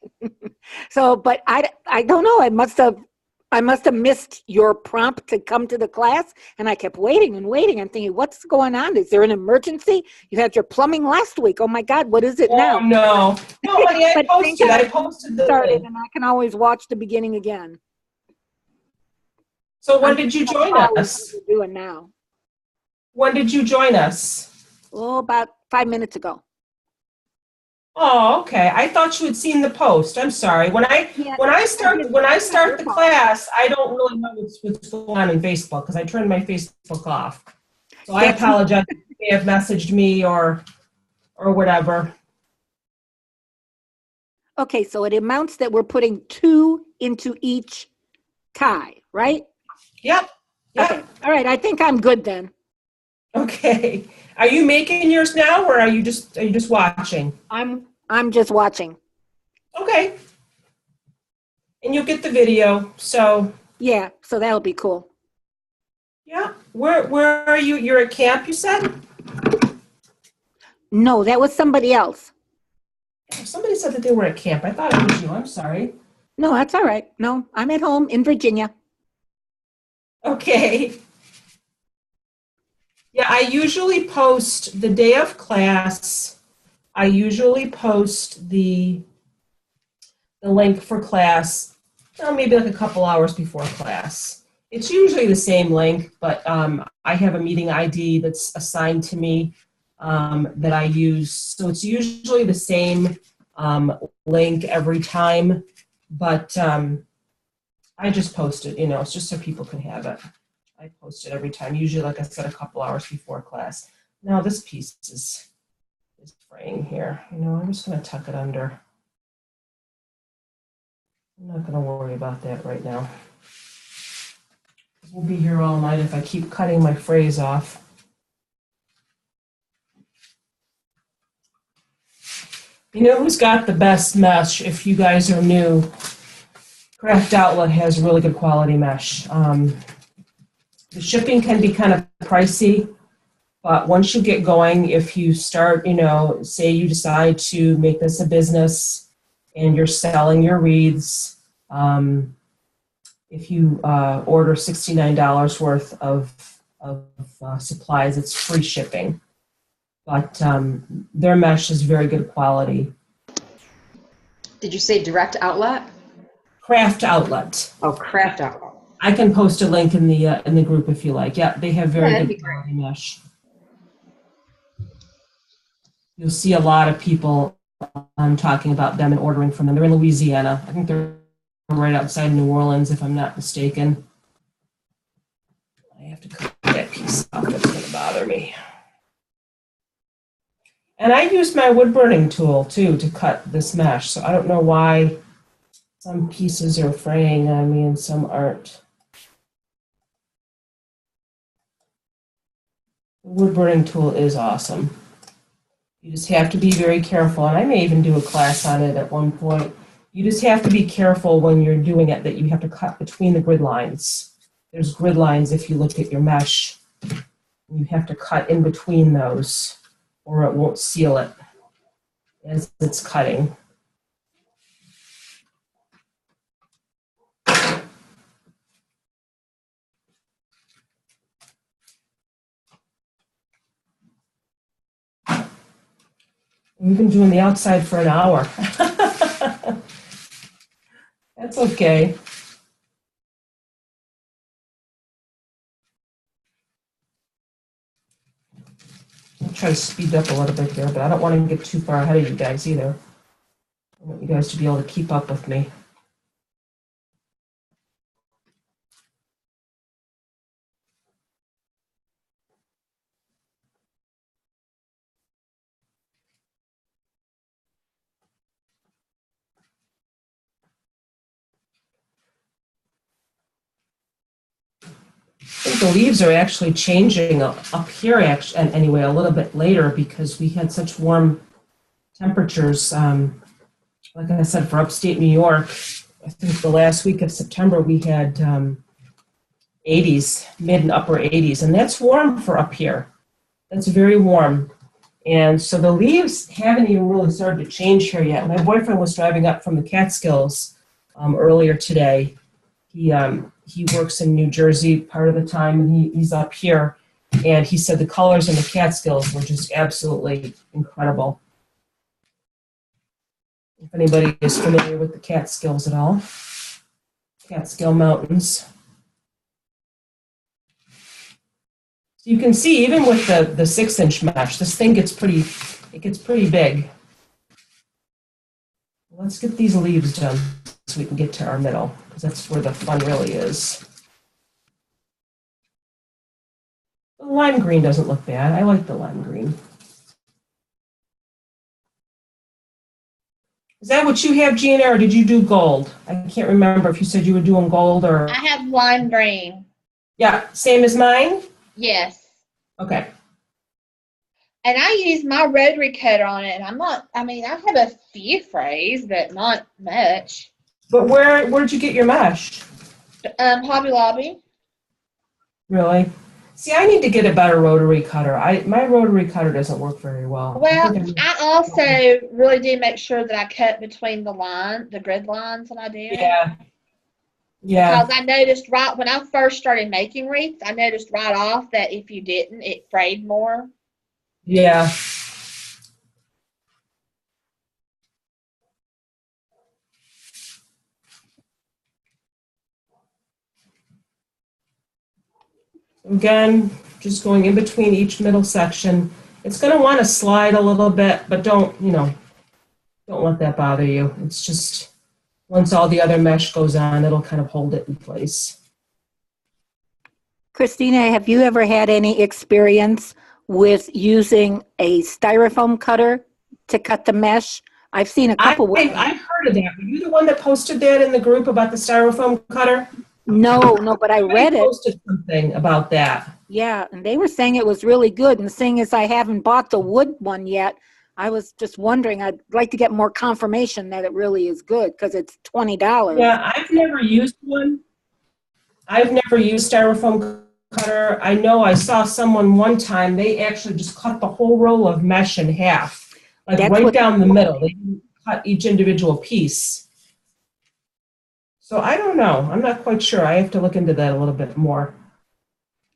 So, but I don't know. I must have missed your prompt to come to the class, and I kept waiting and waiting. I'm thinking, what's going on? Is there an emergency? You had your plumbing last week. Oh my God, what is it now? Oh, no. No, honey, I But thank posted. God I posted the started, link. and I can always watch the beginning again. So when I'm did you just join following us? what we're doing now. When did you join us? Oh, about 5 minutes ago. Oh, okay. I thought you had seen the post. I'm sorry. When I start the class, I don't really know what's going on in Facebook because I turned my Facebook off. So I apologize if you may have messaged me or whatever. Okay, so it amounts that we're putting 2 into each tie, right? Yep. Okay. All right. I think I'm good then. Okay. Are you making yours now or are you just watching? I'm just watching. Okay. And you'll get the video. So yeah, so that'll be cool. Yeah. Where are you? You're at camp, you said? No, that was somebody else. Somebody said that they were at camp. I thought it was you. I'm sorry. No, that's all right. No, I'm at home in Virginia. Okay. Yeah, I usually post the day of class. I usually post the link for class, maybe like a couple hours before class. It's usually the same link, but I have a meeting ID that's assigned to me that I use. So it's usually the same link every time, but I just post it, it's just so people can have it. I post it every time, usually, like I said, a couple hours before class. Now this piece is fraying here. I'm just going to tuck it under. I'm not going to worry about that right now. We'll be here all night if I keep cutting my frays off. You know who's got the best mesh if you guys are new? Craft Outlet has really good quality mesh. The shipping can be kind of pricey, but once you get going, if you start, say you decide to make this a business and you're selling your wreaths, if you order $69 worth of supplies, it's free shipping. But their mesh is very good quality. Did you say direct outlet? Craft Outlet. Oh, Craft Outlet. I can post a link in the group if you like. Yeah, they have very good quality mesh. You'll see a lot of people talking about them and ordering from them. They're in Louisiana. I think they're right outside New Orleans, if I'm not mistaken. I have to cut that piece off. That's going to bother me. And I used my wood burning tool, too, to cut this mesh. So I don't know why some pieces are fraying on me and some aren't. The wood burning tool is awesome. You just have to be very careful, and I may even do a class on it at one point. You just have to be careful when you're doing it that you have to cut between the grid lines. There's grid lines if you look at your mesh. You have to cut in between those, or it won't seal it as it's cutting. We've been doing the outside for an hour. That's okay. I'll try to speed up a little bit here, but I don't want to get too far ahead of you guys either. I want you guys to be able to keep up with me. I think the leaves are actually changing up here, and anyway, a little bit later because we had such warm temperatures. Like I said, for upstate New York, I think the last week of September we had 80s, mid and upper 80s, and that's warm for up here. that's very warm. And so the leaves haven't even really started to change here yet. My boyfriend was driving up from the Catskills earlier today. He works in New Jersey part of the time, and he's up here. And he said the colors in the Catskills were just absolutely incredible. If anybody is familiar with the Catskills at all, Catskill Mountains. So you can see, even with the 6-inch mesh, this thing gets pretty big. Let's get these leaves done so we can get to our middle, because that's where the fun really is. The lime green doesn't look bad. I like the lime green. Is that what you have, Gina, or did you do gold? I can't remember if you said you were doing gold or... I have lime green. Yeah, same as mine? Yes. Okay. And I use my rotary cutter on it, and I have a few frays, but not much. But where'd you get your mesh? Hobby Lobby. Really? See, I need to get a better rotary cutter. My rotary cutter doesn't work very well. Well, I also really do make sure that I cut between the grid lines when I do it. Yeah. Yeah. Because I noticed right when I first started making wreaths, I noticed right off that if you didn't, it frayed more. Yeah. Again, just going in between each middle section. It's going to want to slide a little bit, but don't let that bother you. It's just, once all the other mesh goes on, it'll kind of hold it in place. Christina, have you ever had any experience with using a styrofoam cutter to cut the mesh? I've seen a couple. I've heard of that. Were you the one that posted that in the group about the styrofoam cutter? No, but I read it. Posted something about that. Yeah, and they were saying it was really good. And seeing as I haven't bought the wood one yet, I was just wondering, I'd like to get more confirmation that it really is good because it's $20. Yeah, I've never used one. I've never used styrofoam cutter. I know I saw someone one time, they actually just cut the whole roll of mesh in half, like right down the middle. They didn't cut each individual piece. So I don't know. I'm not quite sure. I have to look into that a little bit more.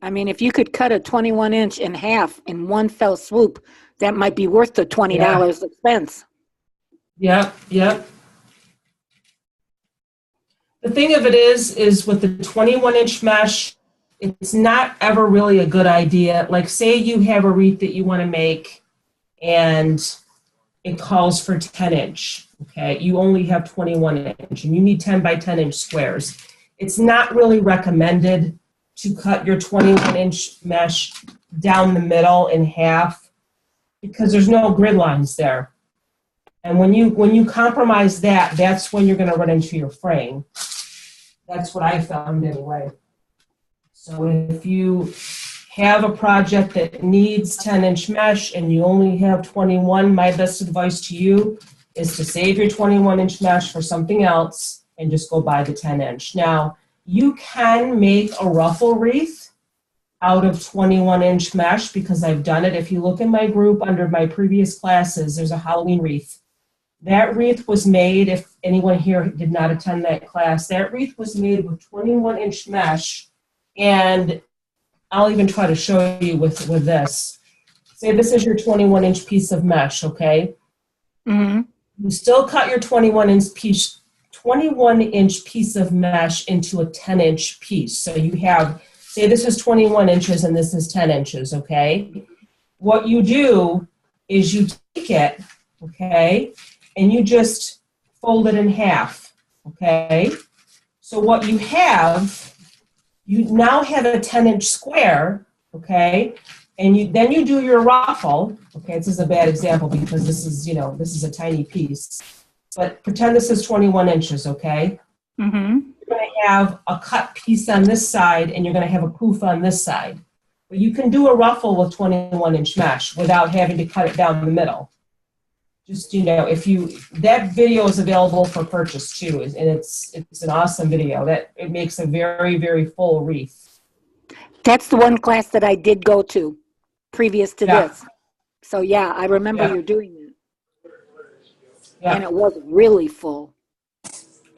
I mean, if you could cut a 21-inch in half in one fell swoop, that might be worth the $20 expense. Yep. The thing of it is with the 21-inch mesh, it's not ever really a good idea. Like, say you have a wreath that you want to make and it calls for 10-inch, okay? You only have 21-inch and you need 10 by 10-inch squares. It's not really recommended to cut your 21-inch mesh down the middle in half because there's no grid lines there. And when you compromise that, that's when you're going to run into your fraying. That's what I found anyway. So if you have a project that needs 10-inch mesh and you only have 21, my best advice to you is to save your 21-inch mesh for something else and just go buy the 10-inch. Now, you can make a ruffle wreath out of 21-inch mesh because I've done it. If you look in my group under my previous classes, there's a Halloween wreath. That wreath was made, if anyone here did not attend that class, that wreath was made with 21-inch mesh. And I'll even try to show you with this. Say this is your 21-inch piece of mesh, okay? Mm-hmm. You still cut your 21-inch piece of mesh into a 10-inch piece. So you have, say this is 21 inches and this is 10 inches, okay? What you do is you take it, okay, and you just fold it in half, okay? So what you have, you now have a 10-inch square, okay? And then you do your ruffle, okay? This is a bad example because this is, this is a tiny piece. But pretend this is 21 inches, okay? Mm-hmm. You're going to have a cut piece on this side and you're going to have a poof on this side. But you can do a ruffle with 21-inch mesh without having to cut it down the middle. Just, that video is available for purchase too, and it's an awesome video. That it makes a very, very full wreath. That's the one class that I did go to. previous to Yeah. this. So yeah, I remember Yeah. you doing it. Yeah. And it was really full.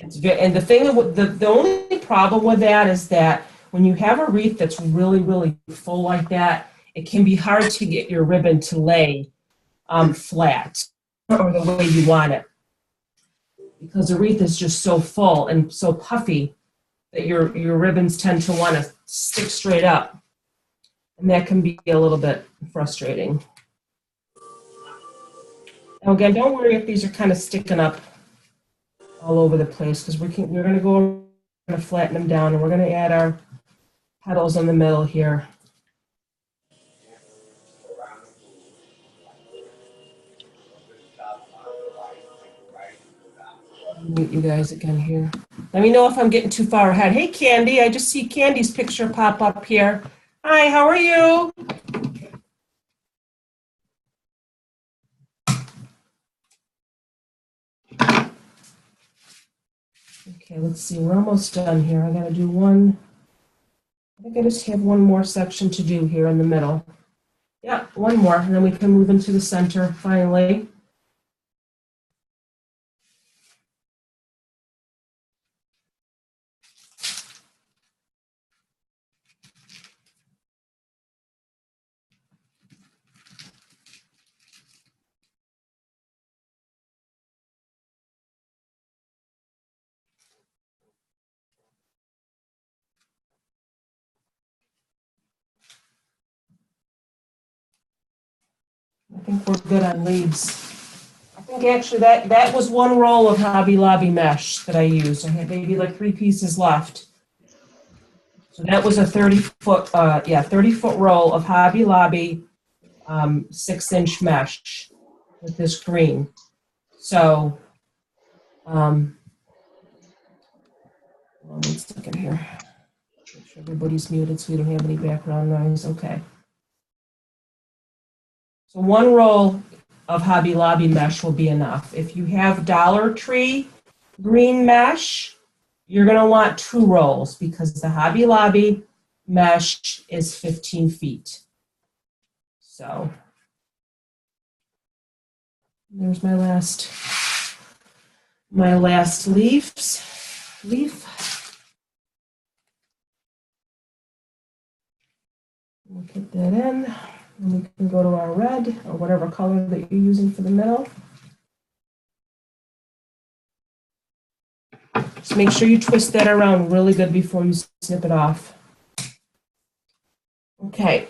And the thing, the only problem with that is that when you have a wreath that's really, really full like that, it can be hard to get your ribbon to lay flat or the way you want it. Because the wreath is just so full and so puffy that your ribbons tend to want to stick straight up. And that can be a little bit frustrating. Now again, don't worry if these are kind of sticking up all over the place, because we're going to go to flatten them down, and we're going to add our petals in the middle here. Mute you guys again here. Let me know if I'm getting too far ahead. Hey, Candy, I just see Candy's picture pop up here. Hi, how are you? Okay, let's see. We're almost done here. I got to do one. I think I just have one more section to do here in the middle. Yeah, one more, and then we can move into the center finally. I think we're good on leaves. I think actually that was one roll of Hobby Lobby mesh that I used. I had maybe like 3 pieces left. So that was a 30-foot, 30-foot roll of Hobby Lobby 6-inch mesh with this green. So, hold on 1 second here. Make sure everybody's muted so we don't have any background noise. Okay. So one roll of Hobby Lobby mesh will be enough. If you have Dollar Tree green mesh, you're going to want 2 rolls because the Hobby Lobby mesh is 15 feet. So there's my last leaf. We'll put that in, and we can go to our red or whatever color that you're using for the middle. Just make sure you twist that around really good before you snip it off. Okay.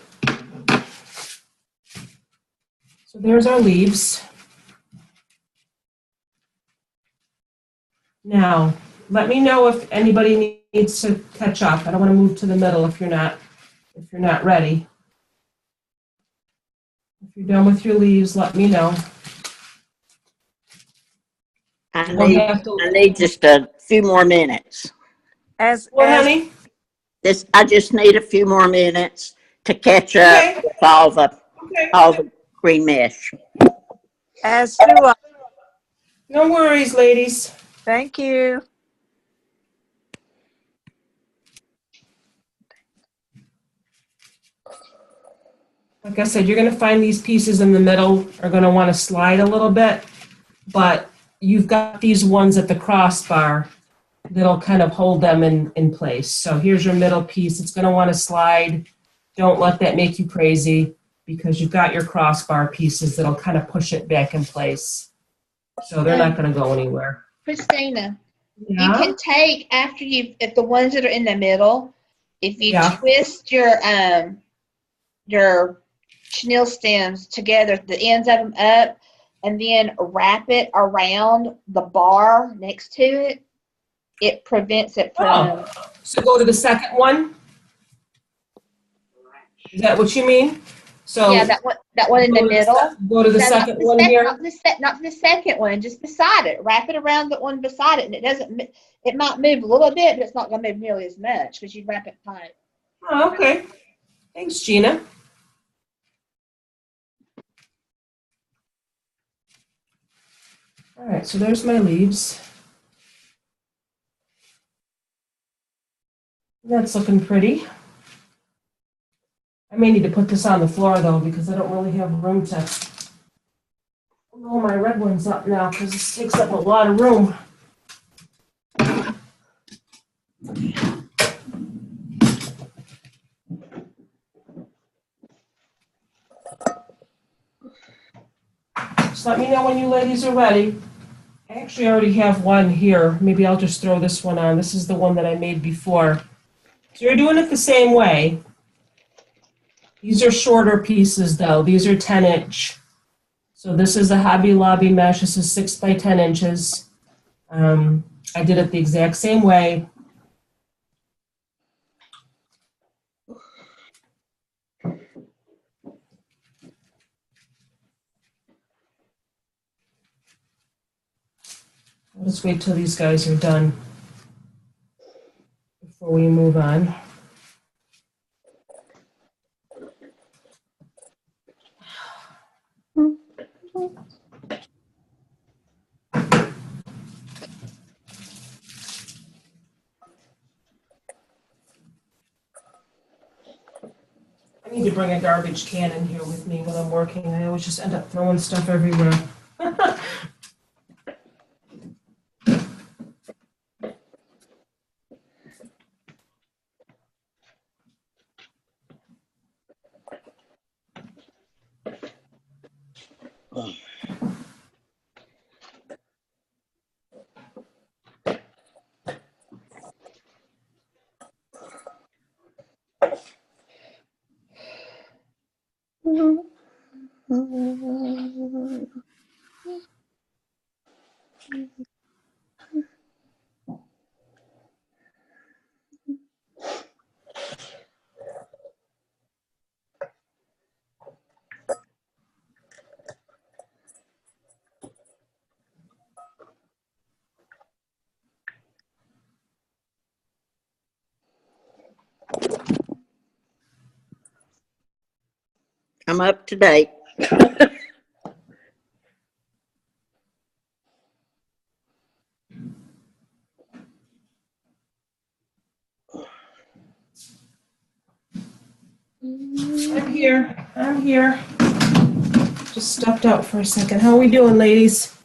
So there's our leaves. Now, let me know if anybody needs to catch up. I don't want to move to the middle if you're not ready. If you're done with your leaves, let me know. I need just a few more minutes. Honey? I just need a few more minutes to catch up with all the green mesh. As do I. No worries, ladies. Thank you. Like I said, you're going to find these pieces in the middle are going to want to slide a little bit, but you've got these ones at the crossbar that'll kind of hold them in place. So here's your middle piece. It's going to want to slide. Don't let that make you crazy because you've got your crossbar pieces that'll kind of push it back in place. So they're not going to go anywhere. Christina, you Yeah. can take if the ones that are in the middle, if you Yeah. twist your chenille stems together, the ends of them up, and then wrap it around the bar next to it, it prevents it from. So go to the second one. Is that what you mean? So Yeah, that one in the middle. Go to the second one here. Not the second one, just beside it. Wrap it around the one beside it, and it might move a little bit, but it's not going to move nearly as much because you wrap it tight. Oh, okay. Thanks, Gina. All right, so there's my leaves. That's looking pretty. I may need to put this on the floor though, because I don't really have room to roll my red ones up now, because this takes up a lot of room. Just let me know when you ladies are ready. I actually already have one here. Maybe I'll just throw this one on. This is the one that I made before. So you're doing it the same way. These are shorter pieces though. These are 10-inch. So this is a Hobby Lobby mesh. This is 6 by 10 inches. I did it the exact same way. Let's wait till these guys are done before we move on. I need to bring a garbage can in here with me when I'm working. I always just end up throwing stuff everywhere. I'm up to date. I'm here. I'm here. Just stepped out for a second. How are we doing, ladies?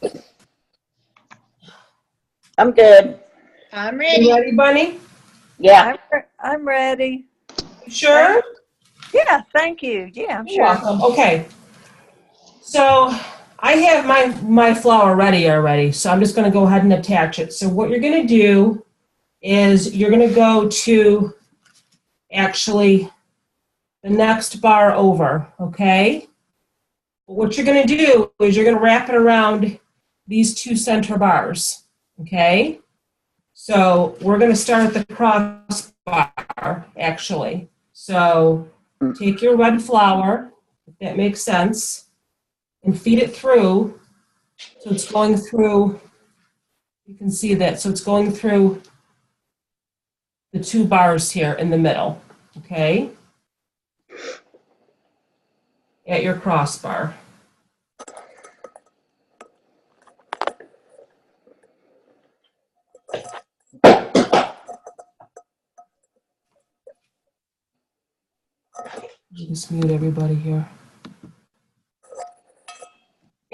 I'm good. I'm You ready. ready, Bunny? Yeah. I'm ready. You sure? Yeah, thank you. Yeah, I'm You're sure. welcome. Okay. So I have my flower ready already. So I'm just going to go ahead and attach it. So what you're going to do is you're going to go to actually the next bar over, okay? But what you're going to do is you're going to wrap it around these two center bars, okay? So we're going to start at the crossbar, actually. So take your red flower, if that makes sense, and feed it through. So it's going through, you can see that. So it's going through the two bars here in the middle, okay? At your crossbar. Just mute everybody here.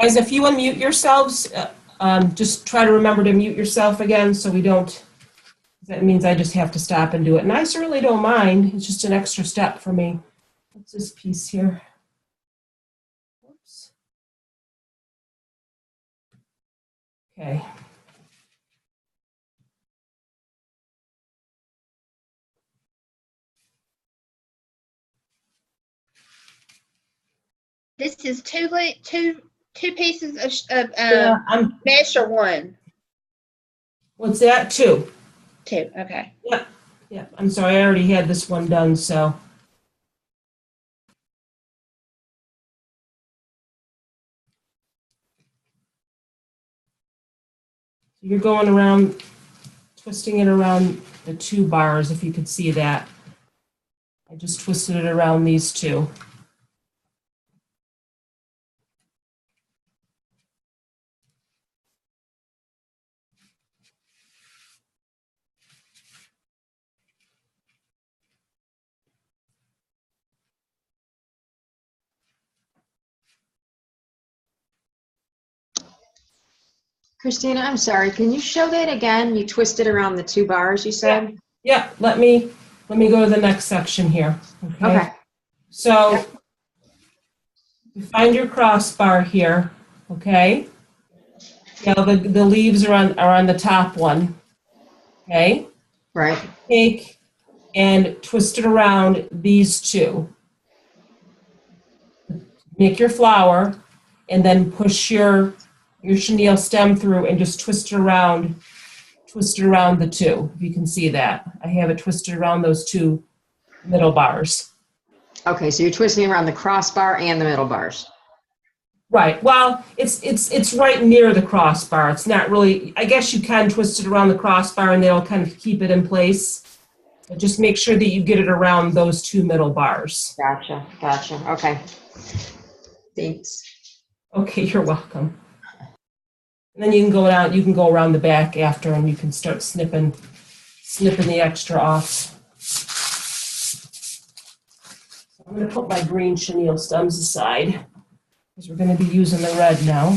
Guys, if you unmute yourselves, just try to remember to mute yourself again so we don't, that means I just have to stop and do it. And I certainly don't mind. It's just an extra step for me. What's this piece here? Whoops. Okay. This is two pieces of Yeah, mesh or one? what's that? Two. Two. Okay. Yeah, I'm sorry, I already had this one done, so. You're going around, twisting it around the two bars, if you could see that. I just twisted it around these two. Christina, I'm sorry. Can you show that again? You twisted around the 2 bars, you said? Yeah, let me go to the next section here. Okay. So you find your crossbar here, okay? Yeah, the leaves are on the top one, okay? Right. Take and twist it around these two. Make your flower, and then push your chenille stem through and just twist it around the two. If you can see that. I have it twisted around those 2 middle bars. Okay, so you're twisting around the crossbar and the middle bars. Right. Well, it's right near the crossbar. It's not really, I guess you can twist it around the crossbar and they'll kind of keep it in place. But just make sure that you get it around those 2 middle bars. Gotcha. Okay. Thanks. Okay, you're welcome. And then you can go around the back after and you can start snipping the extra off. So I'm going to put my green chenille stems aside because we're going to be using the red now.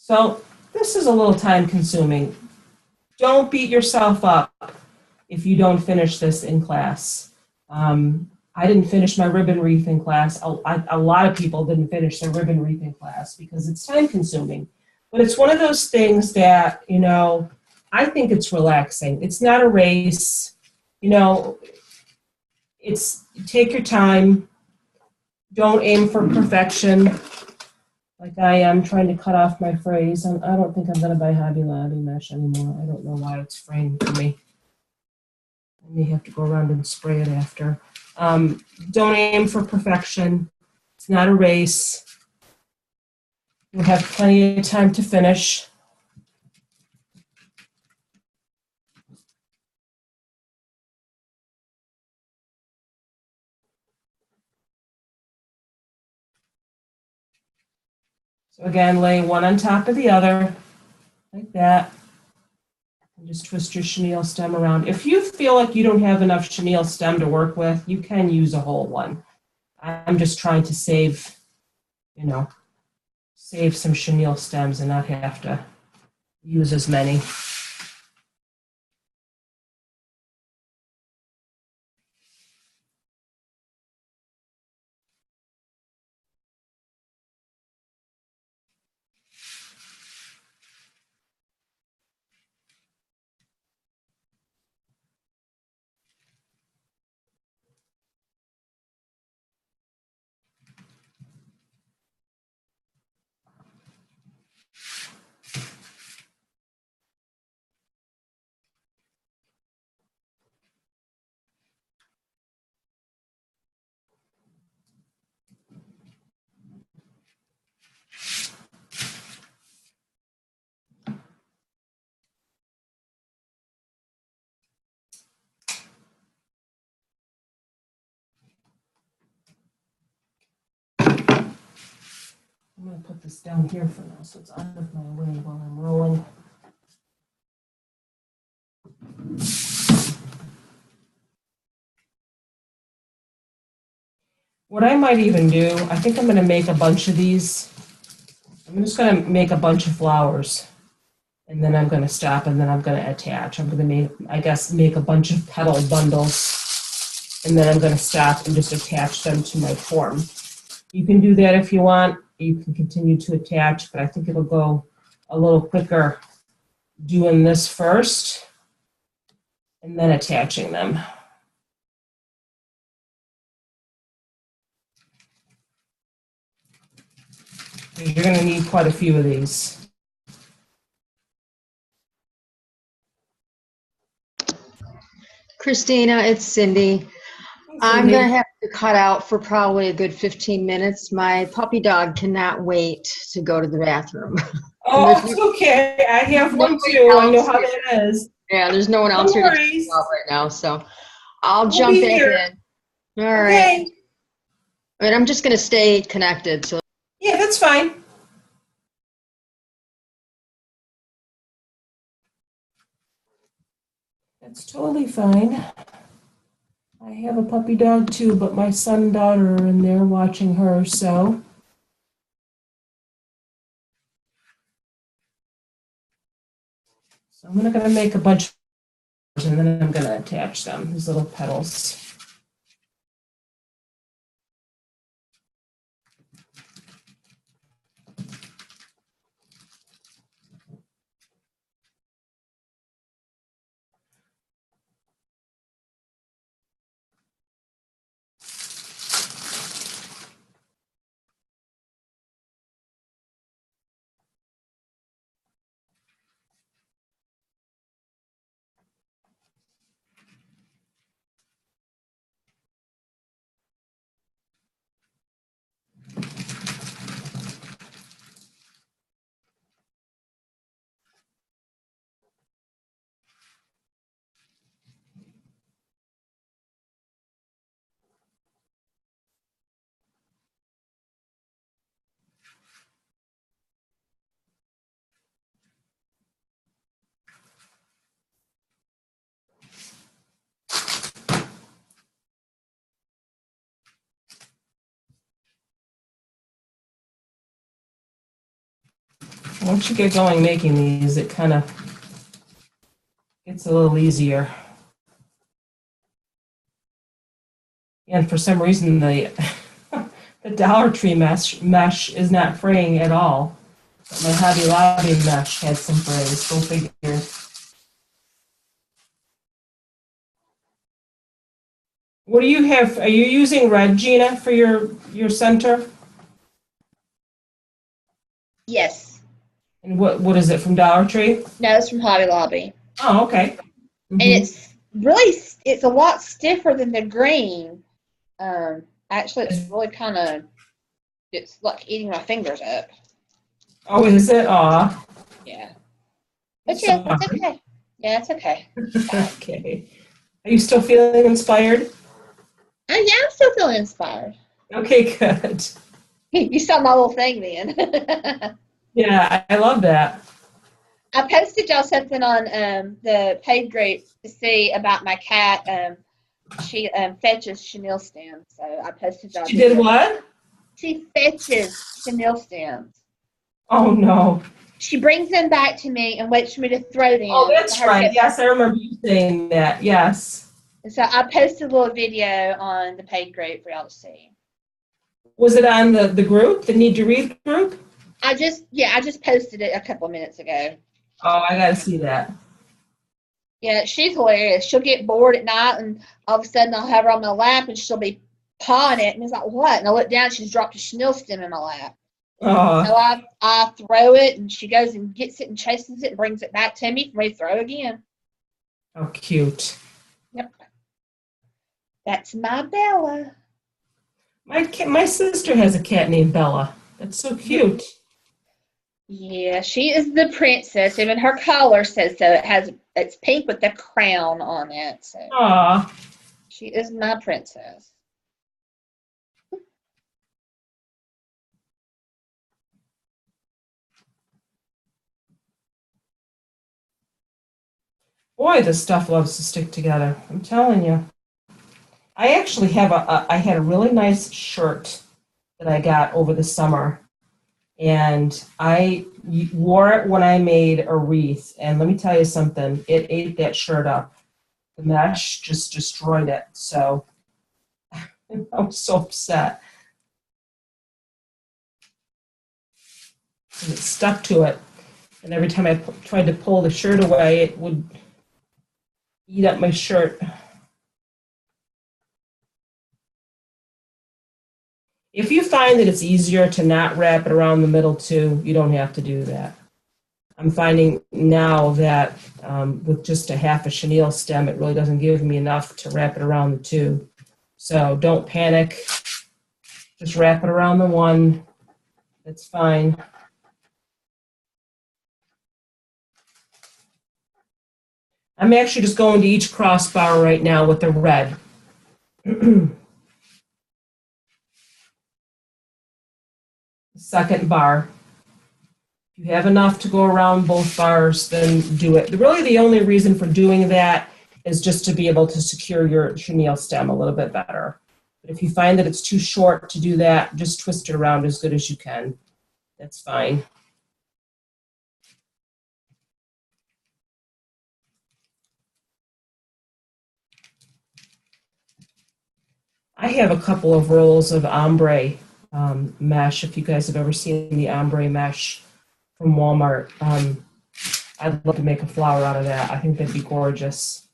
So this is a little time consuming. Don't beat yourself up if you don't finish this in class. I didn't finish my ribbon wreath in class. A lot of people didn't finish their ribbon wreath in class because it's time consuming. But it's one of those things that, I think it's relaxing. It's not a race. It's take your time. Don't aim for perfection. Like I am trying to cut off my phrase. I don't think I'm going to buy Hobby Lobby mesh anymore. I don't know why it's fraying for me. I may have to go around and spray it after. Don't aim for perfection. It's not a race. You'll have plenty of time to finish. So again, lay one on top of the other, like that. And just twist your chenille stem around. If you feel like you don't have enough chenille stem to work with, you can use a whole one. I'm just trying to save some chenille stems and not have to use as many. I'm going to put this down here for now so it's out of my way while I'm rolling. What I might even do, I think I'm going to make a bunch of these. I'm just going to make a bunch of flowers. And then I'm going to stop and then I'm going to attach. I'm going to make a bunch of petal bundles. And then I'm going to stop and just attach them to my form. You can do that if you want. You can continue to attach, but I think it'll go a little quicker doing this first and then attaching them. You're going to need quite a few of these. Christina, it's Cindy. I'm going to have to cut out for probably a good 15 minutes. My puppy dog cannot wait to go to the bathroom. Oh, it's okay. I have one too. I know how that is. Yeah, there's no one No else here to talk worries. about right now, so I'll We'll jump be back here. in. All right. Okay. But I'm just going to stay connected. So Yeah, that's fine. That's totally fine. I have a puppy dog too, but my son and daughter are in there watching her, so. So I'm gonna make a bunch and then I'm gonna attach them, these little petals. Once you get going making these, it kind of gets a little easier. And for some reason, the the Dollar Tree mesh is not fraying at all. But my Hobby Lobby mesh had some frays. Go figure. What do you have? Are you using red, Gina, for your center? Yes. And what is it from Dollar Tree? No, it's from Hobby Lobby. Oh, okay. And it's really, it's a lot stiffer than the green. Actually, it's really kind of, it's like eating my fingers up. Oh, is it? Aw. Yeah. But yeah, it's okay. Yeah, it's okay. Okay. Are you still feeling inspired? Oh, yeah, I'm still feeling inspired. Okay, good. You saw my little thing then. Yeah, I love that. I posted y'all something on the page group to see about my cat. She fetches chenille stems, so I posted y'all. You did what? She fetches chenille stems. Oh, no. She brings them back to me and waits for me to throw them. Oh, that's right. Yes, I remember you saying that. Yes. And so I posted a little video on the page group for y'all to see. Was it on the group, the Need to Read group? I just posted it a couple of minutes ago. Oh, I got to see that. Yeah, she's hilarious. She'll get bored at night, and all of a sudden I'll have her on my lap, and she'll be pawing it, and it's like, what? And I look down, she's dropped a chenille stem in my lap. Oh. So I throw it, and she goes and gets it and chases it and brings it back to me for me to throw again. How cute. Yep. That's my Bella. My sister has a cat named Bella. That's so cute. Yeah, she is the princess. Even her collar says so. It's pink with the crown on it. So Aw. she is my princess. Boy, this stuff loves to stick together. I'm telling you. I actually have I had a really nice shirt that I got over the summer, and I wore it when I made a wreath. And let me tell you something, it ate that shirt up. The mesh just destroyed it. So I was so upset. And it stuck to it. And every time I tried to pull the shirt away, it would eat up my shirt. If you find that it's easier to not wrap it around the middle too, you don't have to do that. I'm finding now that with just a half a chenille stem, it really doesn't give me enough to wrap it around the two. So don't panic. Just wrap it around the one. That's fine. I'm actually just going to each crossbar right now with the red. Second bar. If you have enough to go around both bars, then do it. Really, the only reason for doing that is just to be able to secure your chenille stem a little bit better. But if you find that it's too short to do that, just twist it around as good as you can. That's fine. I have a couple of rolls of ombre mesh, if you guys have ever seen the ombre mesh from Walmart. I'd love to make a flower out of that. I think that'd be gorgeous.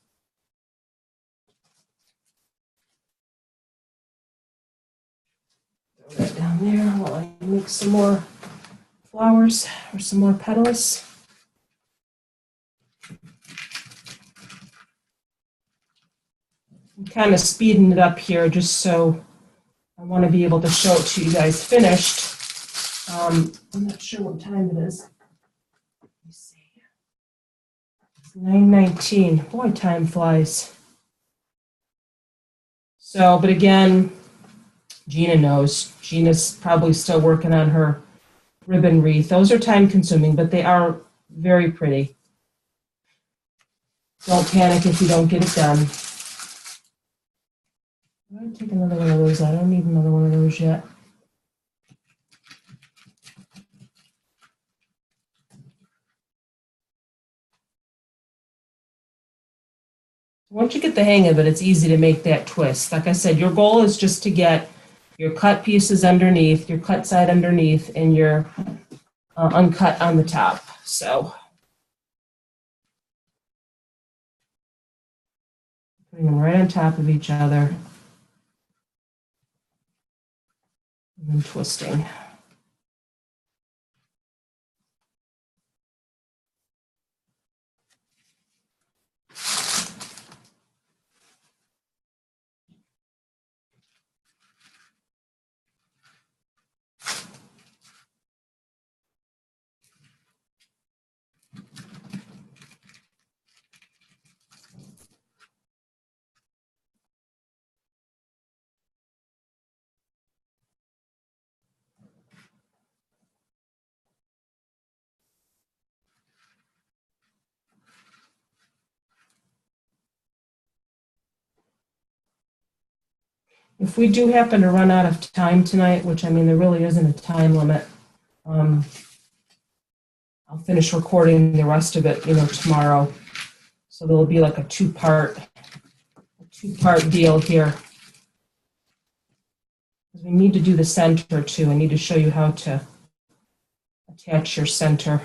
Throw that down there while I make some more flowers or some more petals. I'm kind of speeding it up here just so I want to be able to show it to you guys finished. I'm not sure what time it is. Let me see. It's 9:19. Boy, time flies. So, but again, Gina knows. Gina's probably still working on her ribbon wreath. Those are time consuming, but they are very pretty. Don't panic if you don't get it done. I'm going to take another one of those. I don't need another one of those yet. Once you get the hang of it, it's easy to make that twist. Like I said, your goal is just to get your cut pieces underneath, your cut side underneath, and your uncut on the top. So putting them right on top of each other and then twisting. If we do happen to run out of time tonight, which I mean, there really isn't a time limit, I'll finish recording the rest of it, tomorrow. So there'll be like a two-part deal here. We need to do the center too. I need to show you how to attach your center.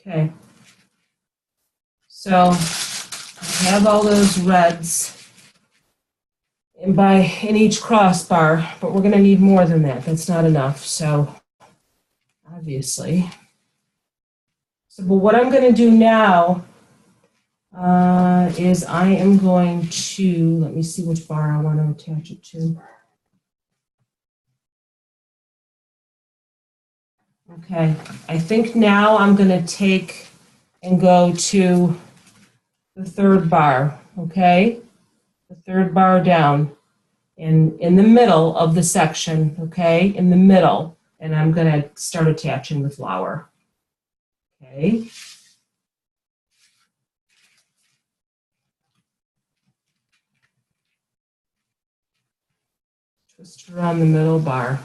Okay, so I have all those reds in each crossbar, but we're going to need more than that. That's not enough. So obviously. So, but what I'm going to do now is I am going to, let me see which bar I want to attach it to. Okay, I think now I'm going to take and go to the third bar, okay? The third bar down in the middle of the section, okay? In the middle, and I'm going to start attaching the flower, okay? Twist around the middle bar,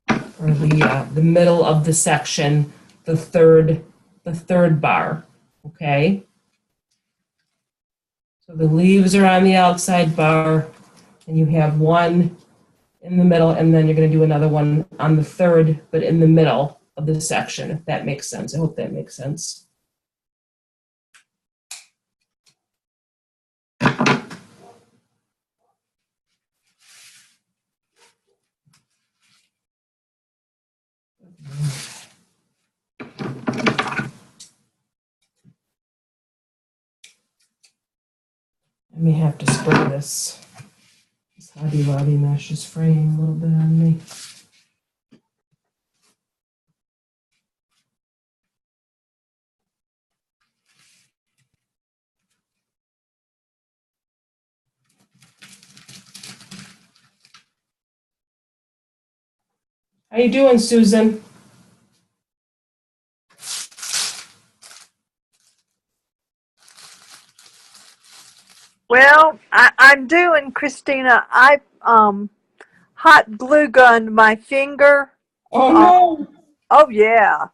or the middle of the section, the third bar, okay? So the leaves are on the outside bar, and you have one in the middle, and then you're going to do another one on the third, but in the middle of the section, if that makes sense. I hope that makes sense. I may have to spray this Hobby Lobby mesh is fraying a little bit on me. How you doing, Susan? Well, I'm doing, Christina. I hot glue gunned my finger. Oh no, Oh yeah,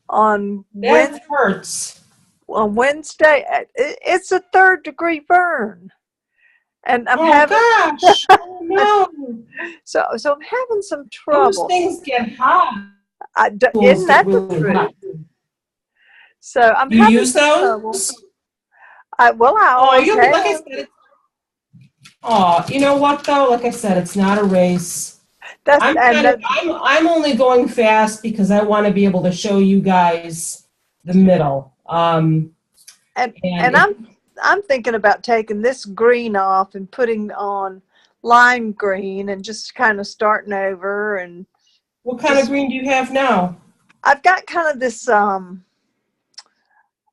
on that hurts. Wednesday. It's a 3rd-degree burn, and I'm Oh having gosh, oh no. so I'm having some Those trouble. things get hot. Isn't Get that the really truth? hot. So I'm You having use some trouble. those? I Oh, always you like I have. said. Oh, you know what though? Like I said, it's not a race. That's I'm only going fast because I want to be able to show you guys the middle. and I'm thinking about taking this green off and putting on lime green and just kind of starting over. And what kind of green do you have now? I've got kind of this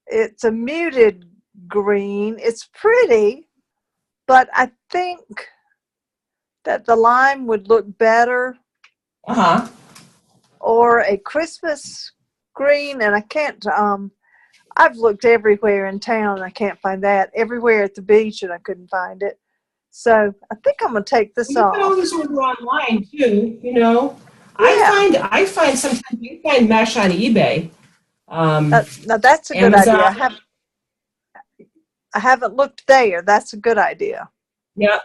it's a muted green. It's pretty, but I think that the lime would look better. Uh-huh. Or a Christmas green, and I can't I've looked everywhere in town and I can't find that. Everywhere at the beach and I couldn't find it. So I think I'm gonna take this Well, you can off. always order online too, you know. Yeah. I find sometimes you find mesh on eBay. Now that's a good Amazon. idea. I haven't looked there. That's a good idea. Yeah,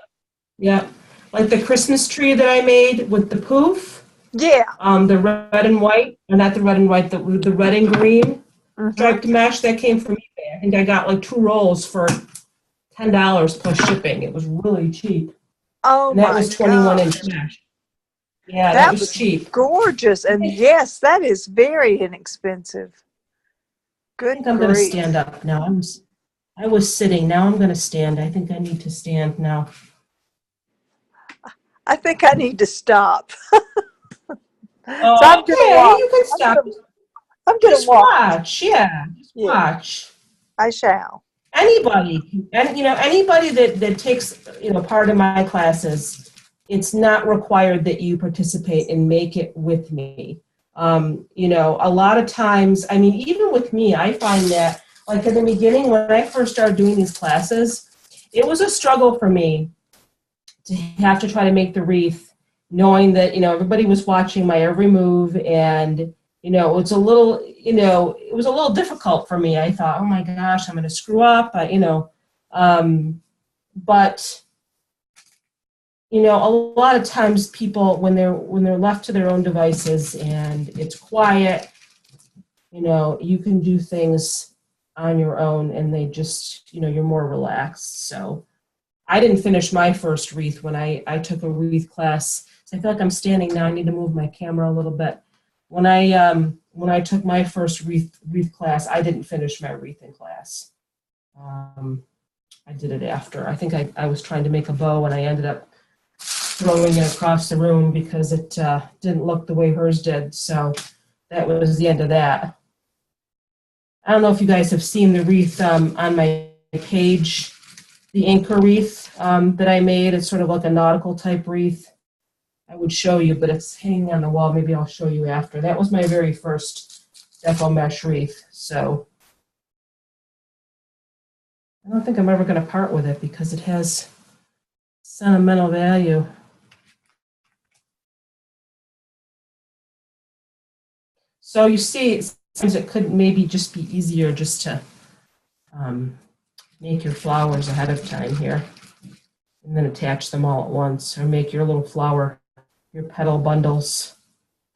yeah. Like the Christmas tree that I made with the poof. Yeah. The red and white, or not the red and white, the red and green striped mesh that came from eBay. I think I got like 2 rolls for $10 plus shipping. It was really cheap. Oh, and that my was 21-inch gosh. mesh. Yeah, that was cheap. Gorgeous. And yes, that is very inexpensive. Good I think I'm going to stand up now. I was sitting. Now I'm going to stand. I think I need to stand now. I think I need to stop. Oh, So I'm okay, gonna watch. you can stop. I'm gonna Just watch. watch. Yeah, just watch. I shall. Anybody, and anybody that takes part of my classes, it's not required that you participate and make it with me. A lot of times, I mean, even with me, I find that like in the beginning when I first started doing these classes, it was a struggle for me to have to try to make the wreath, knowing that everybody was watching my every move, and it's a little it was a little difficult for me. I thought, oh my gosh, I'm going to screw up, but a lot of times people when they're left to their own devices and it's quiet, you can do things on your own and they just you're more relaxed. So I didn't finish my first wreath when I took a wreath class. So I feel like I'm standing now. I need to move my camera a little bit. when I took my first wreath class, I didn't finish my wreathing class. I did it after. I think I was trying to make a bow and I ended up throwing it across the room because it didn't look the way hers did. So that was the end of that. I don't know if you guys have seen the wreath on my page, the anchor wreath that I made. It's sort of like a nautical type wreath. I would show you, but it's hanging on the wall. Maybe I'll show you after. That was my very first Deco Mesh wreath. So I don't think I'm ever going to part with it because it has sentimental value. So you see, it seems it could maybe just be easier just to make your flowers ahead of time here and then attach them all at once, or make your little flower, your petal bundles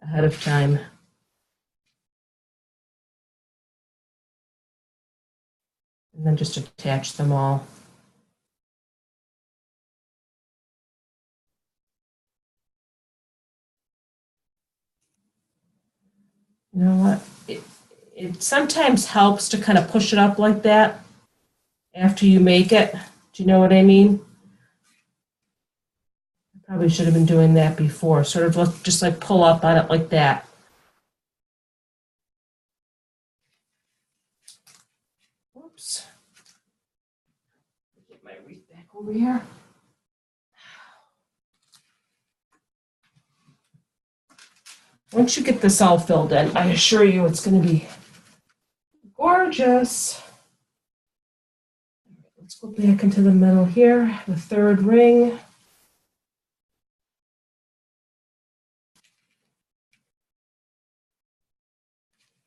ahead of time. And then just attach them all. You know what? It sometimes helps to kind of push it up like that after you make it. Do you know what I mean? I probably should have been doing that before. Sort of just like pull up on it like that. Whoops. Get my wreath back over here. Once you get this all filled in, I assure you it's going to be gorgeous. Let's go back into the middle here, the third ring.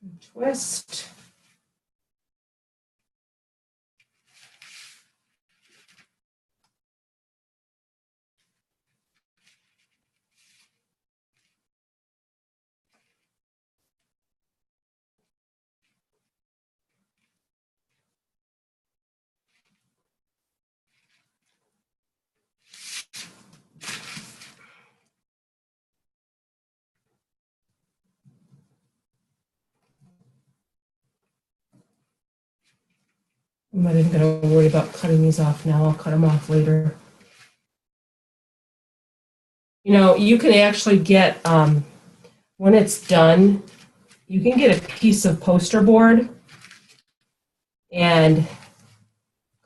And twist. I'm not even going to worry about cutting these off now. I'll cut them off later. You know, you can actually get, when it's done, you can get a piece of poster board and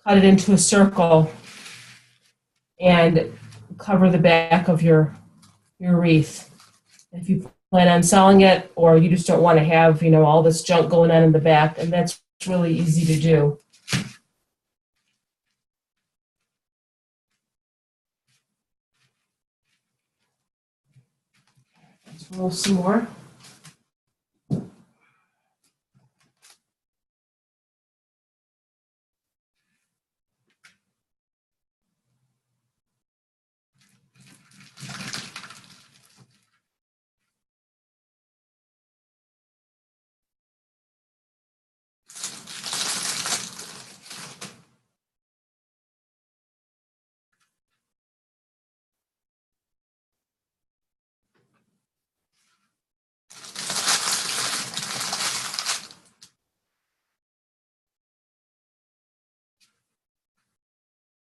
cut it into a circle and cover the back of your wreath. If you plan on selling it, or you just don't want to have, you know, all this junk going on in the back, and that's really easy to do. Let's roll some more.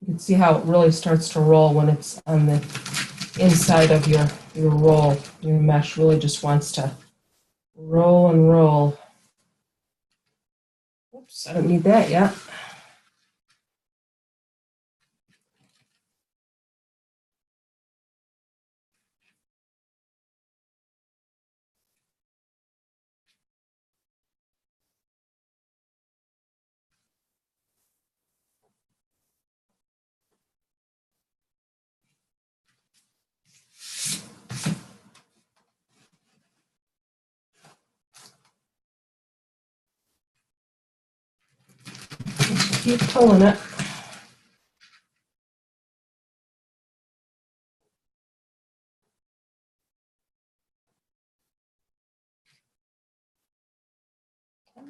You can see how it really starts to roll when it's on the inside of your roll. Your mesh really just wants to roll and roll. Oops, I don't need that yet. Keep pulling it.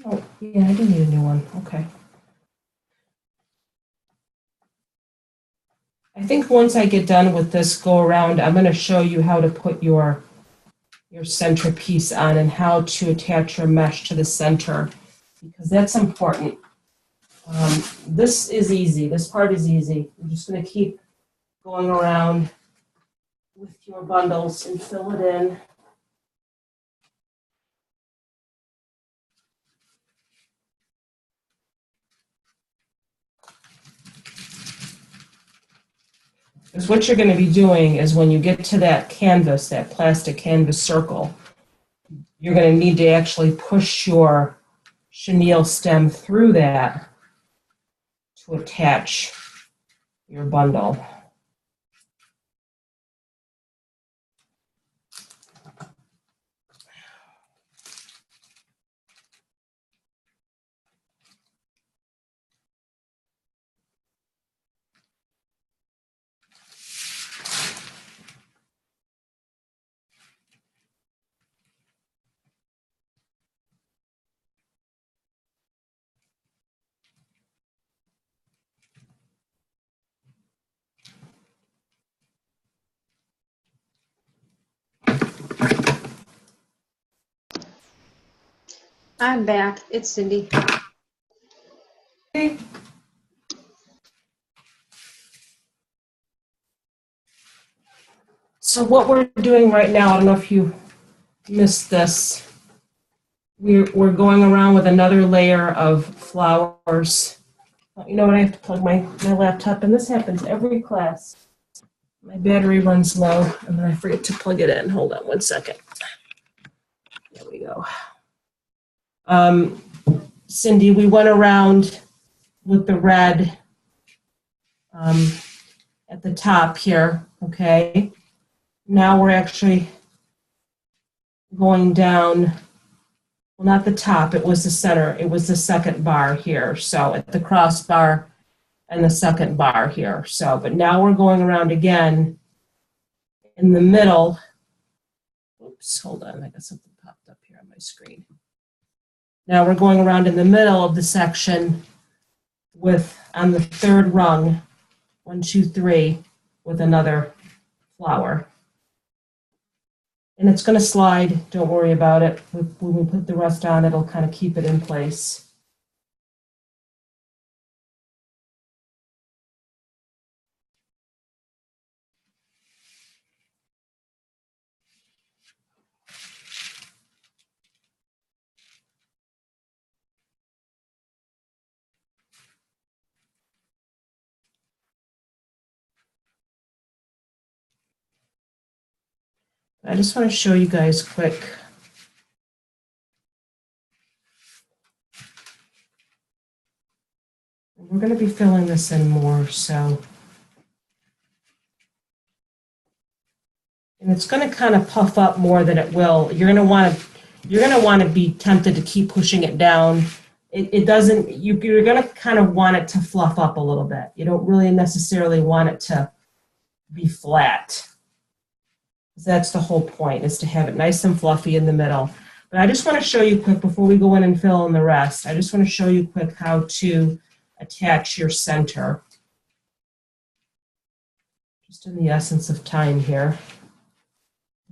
Oh, yeah, I do need a new one. Okay. I think once I get done with this go around, I'm going to show you how to put your your centerpiece on and how to attach your mesh to the center, because that's important. This is easy. This part is easy. I'm just going to keep going around with your bundles and fill it in. Because what you're going to be doing is when you get to that canvas, that plastic canvas circle, you're going to need to actually push your chenille stem through that to attach your bundle. I'm back. It's Cindy. So what we're doing right now, I don't know if you missed this, we're going around with another layer of flowers. You know what, I have to plug my laptop in. This happens every class. My battery runs low and then I forget to plug it in. Hold on one second. There we go. Cindy, we went around with the red at the top here, okay? Now we're actually going down, well, not the top, it was the center, it was the second bar here. So at the crossbar and the second bar here. So, but now we're going around again in the middle. Oops, hold on, I got something popped up here on my screen. Now we're going around in the middle of the section with, on the third rung, 1, 2, 3, with another flower. And it's going to slide, don't worry about it. When we put the rest on, it'll kind of keep it in place. I just want to show you guys quick. We're going to be filling this in more, so. And it's going to kind of puff up more than it will. You're going to want to be tempted to keep pushing it down. It doesn't, you're going to kind of want it to fluff up a little bit. You don't really necessarily want it to be flat. That's the whole point, is to have it nice and fluffy in the middle. But I just want to show you quick, before we go in and fill in the rest, I just want to show you quick how to attach your center. Just in the essence of time here.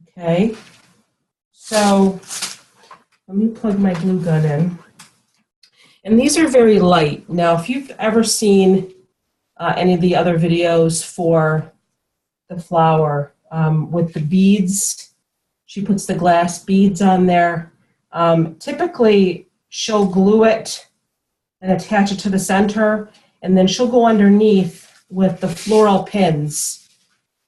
Okay, so let me plug my glue gun in. And these are very light. Now, if you've ever seen any of the other videos for the flower, with the beads, she puts the glass beads on there. Typically, she'll glue it and attach it to the center, and then she'll go underneath with the floral pins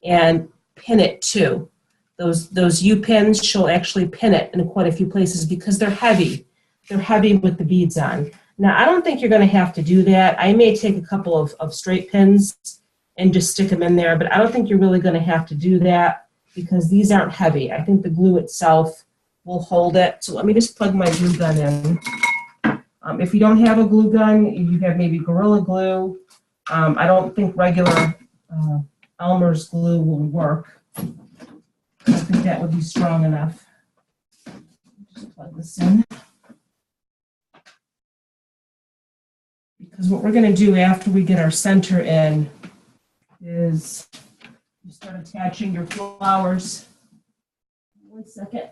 and pin it too. Those U pins, she'll actually pin it in quite a few places because they're heavy. They're heavy with the beads on. Now, I don't think you're going to have to do that. I may take a couple of straight pins and just stick them in there, but I don't think you're really going to have to do that because these aren't heavy. I think the glue itself will hold it. So let me just plug my glue gun in. If you don't have a glue gun, you have maybe Gorilla Glue. I don't think regular Elmer's glue will work. I don't think that would be strong enough. Just plug this in. Because what we're going to do after we get our center in is you start attaching your flowers. 1 second.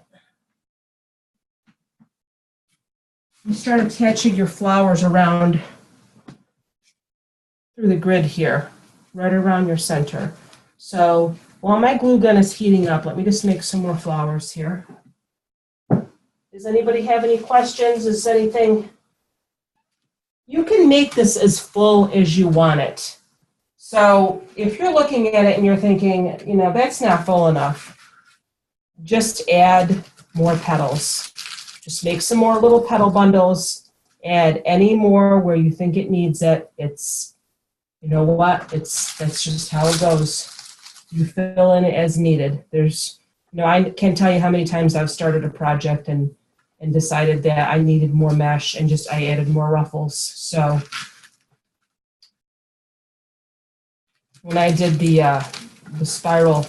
you start attaching your flowers around through the grid here, right around your center. So while my glue gun is heating up, let me just make some more flowers here. Does anybody have any questions? Is anything? You can make this as full as you want it. So if you're looking at it and you're thinking, you know, that's not full enough, just add more petals. Just make some more little petal bundles, add any more where you think it needs it. It's, you know what, that's just how it goes. You fill in as needed. There's, you know, I can't tell you how many times I've started a project and decided that I needed more mesh and just I added more ruffles. So when I did the spiral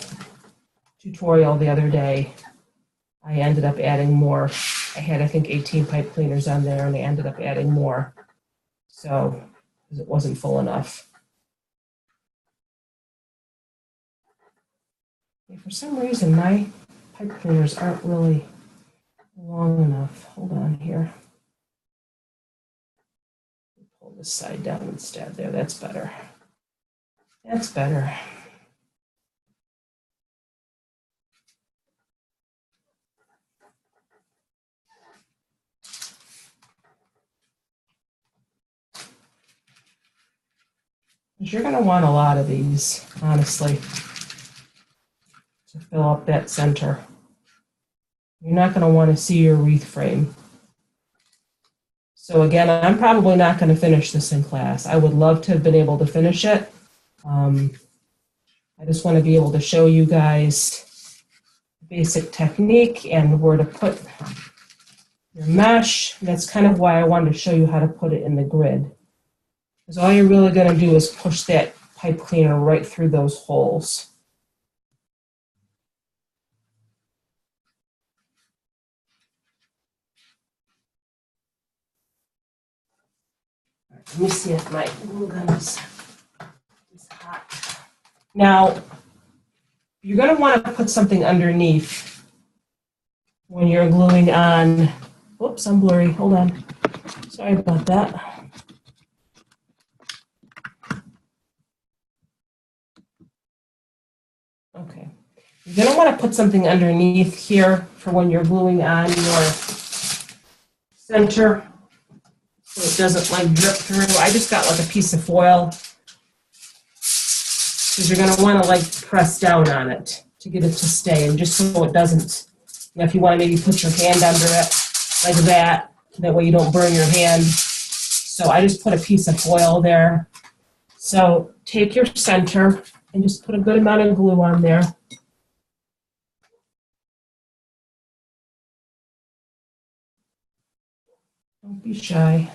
tutorial the other day, I ended up adding more. I had, I think, 18 pipe cleaners on there, and I ended up adding more. So, because it wasn't full enough. Yeah, for some reason, my pipe cleaners aren't really long enough. Hold on here. Pull this side down instead. There, that's better. That's better. You're going to want a lot of these, honestly, to fill up that center. You're not going to want to see your wreath frame. So again, I'm probably not going to finish this in class. I would love to have been able to finish it. I just want to be able to show you guys the basic technique and where to put your mesh. That's kind of why I wanted to show you how to put it in the grid. Because all you're really going to do is push that pipe cleaner right through those holes. Let me see if my glue gun is hot. Now, you're going to want to put something underneath when you're gluing on. Whoops, I'm blurry. Hold on. Sorry about that. Okay. You're going to want to put something underneath here for when you're gluing on your center so it doesn't like drip through. I just got like a piece of foil because you're going to want to like press down on it to get it to stay, and just so it doesn't, you know, if you want to maybe put your hand under it like that way you don't burn your hand. So I just put a piece of foil there. So take your center and just put a good amount of glue on there. Don't be shy.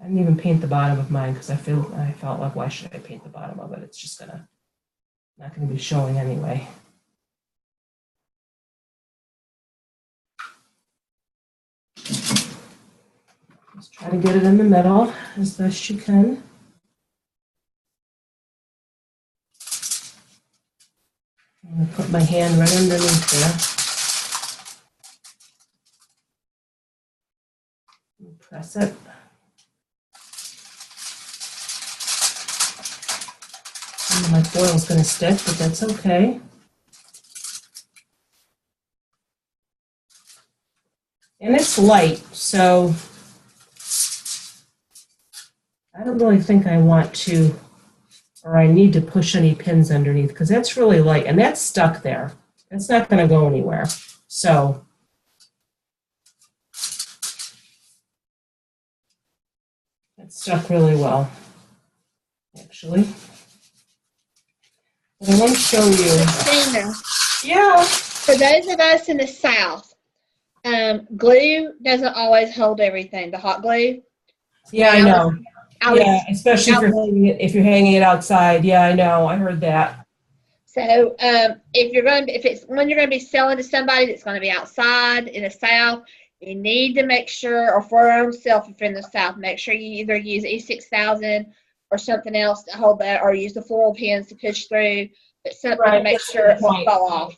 I didn't even paint the bottom of mine because I felt like, why should I paint the bottom of it? It's just not gonna be showing anyway. Just try to get it in the middle as best you can. I'm gonna put my hand right underneath there. Press it. My foil's going to stick, but that's okay. And it's light, so I don't really think I want to, or I need to push any pins underneath because that's really light and that's stuck there. It's not going to go anywhere. So it's stuck really well, actually. But I want to show you. Christina, Yeah. for those of us in the South, glue doesn't always hold everything. The hot glue. Yeah, I know. Yeah, especially if you're hanging it outside. Yeah, I know. I heard that. So if it's when you're going to be selling to somebody that's going to be outside in the South, you need to make sure, or for your own self, if you're in the South, make sure you either use E6000 or something else to hold that, or use the floral pins to push through, but something to make sure it won't fall off.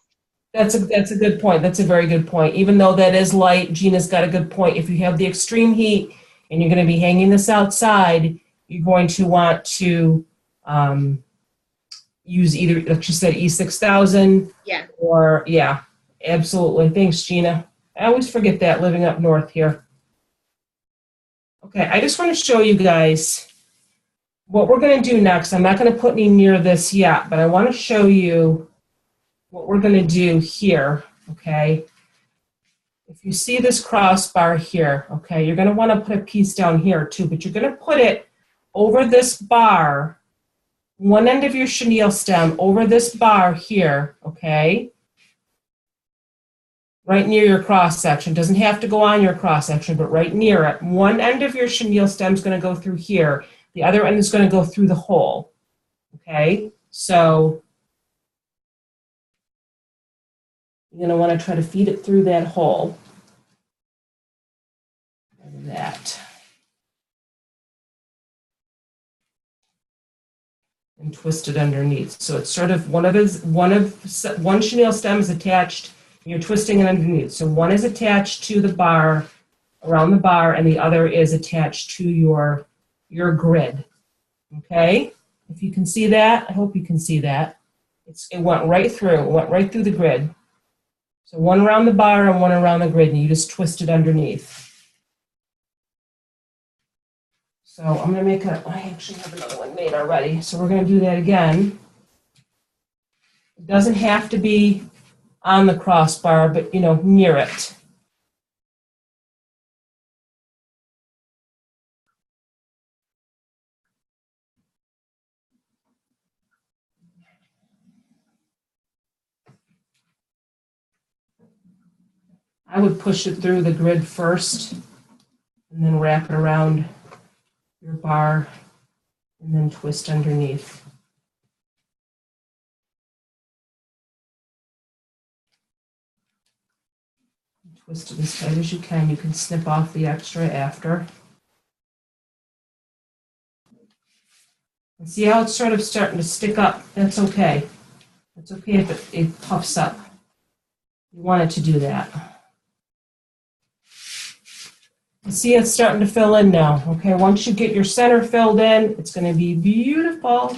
That's a good point. That's a very good point. Even though that is light, Gina's got a good point. If you have the extreme heat and you're going to be hanging this outside, you're going to want to use either, like you said, E6000. Yeah. Or, yeah, absolutely. Thanks, Gina. I always forget that living up north here. Okay, I just want to show you guys what we're going to do next. I'm not going to put any near this yet, but I want to show you what we're going to do here, okay? If you see this crossbar here, okay, you're going to want to put a piece down here too, but you're going to put it over this bar, one end of your chenille stem over this bar here, okay? Right near your cross section. Doesn't have to go on your cross section, but right near it. One end of your chenille stem is going to go through here. The other end is going to go through the hole, okay? So you're going to want to try to feed it through that hole. Like that. And twist it underneath. So it's sort of one chenille stem is attached, and you're twisting it underneath. So one is attached to the bar, around the bar, and the other is attached to your grid. Okay? If you can see that, I hope you can see that. It went right through the grid. So one around the bar and one around the grid, and you just twist it underneath. So I'm going to make I actually have another one made already. So we're going to do that again. It doesn't have to be on the crossbar, but, you know, near it. I would push it through the grid first and then wrap it around your bar and then twist underneath. Twist it as tight as you can. You can snip off the extra after. And see how it's sort of starting to stick up? That's okay. It's okay if it puffs up. You want it to do that. You see it's starting to fill in now. Okay, once you get your center filled in, it's going to be beautiful.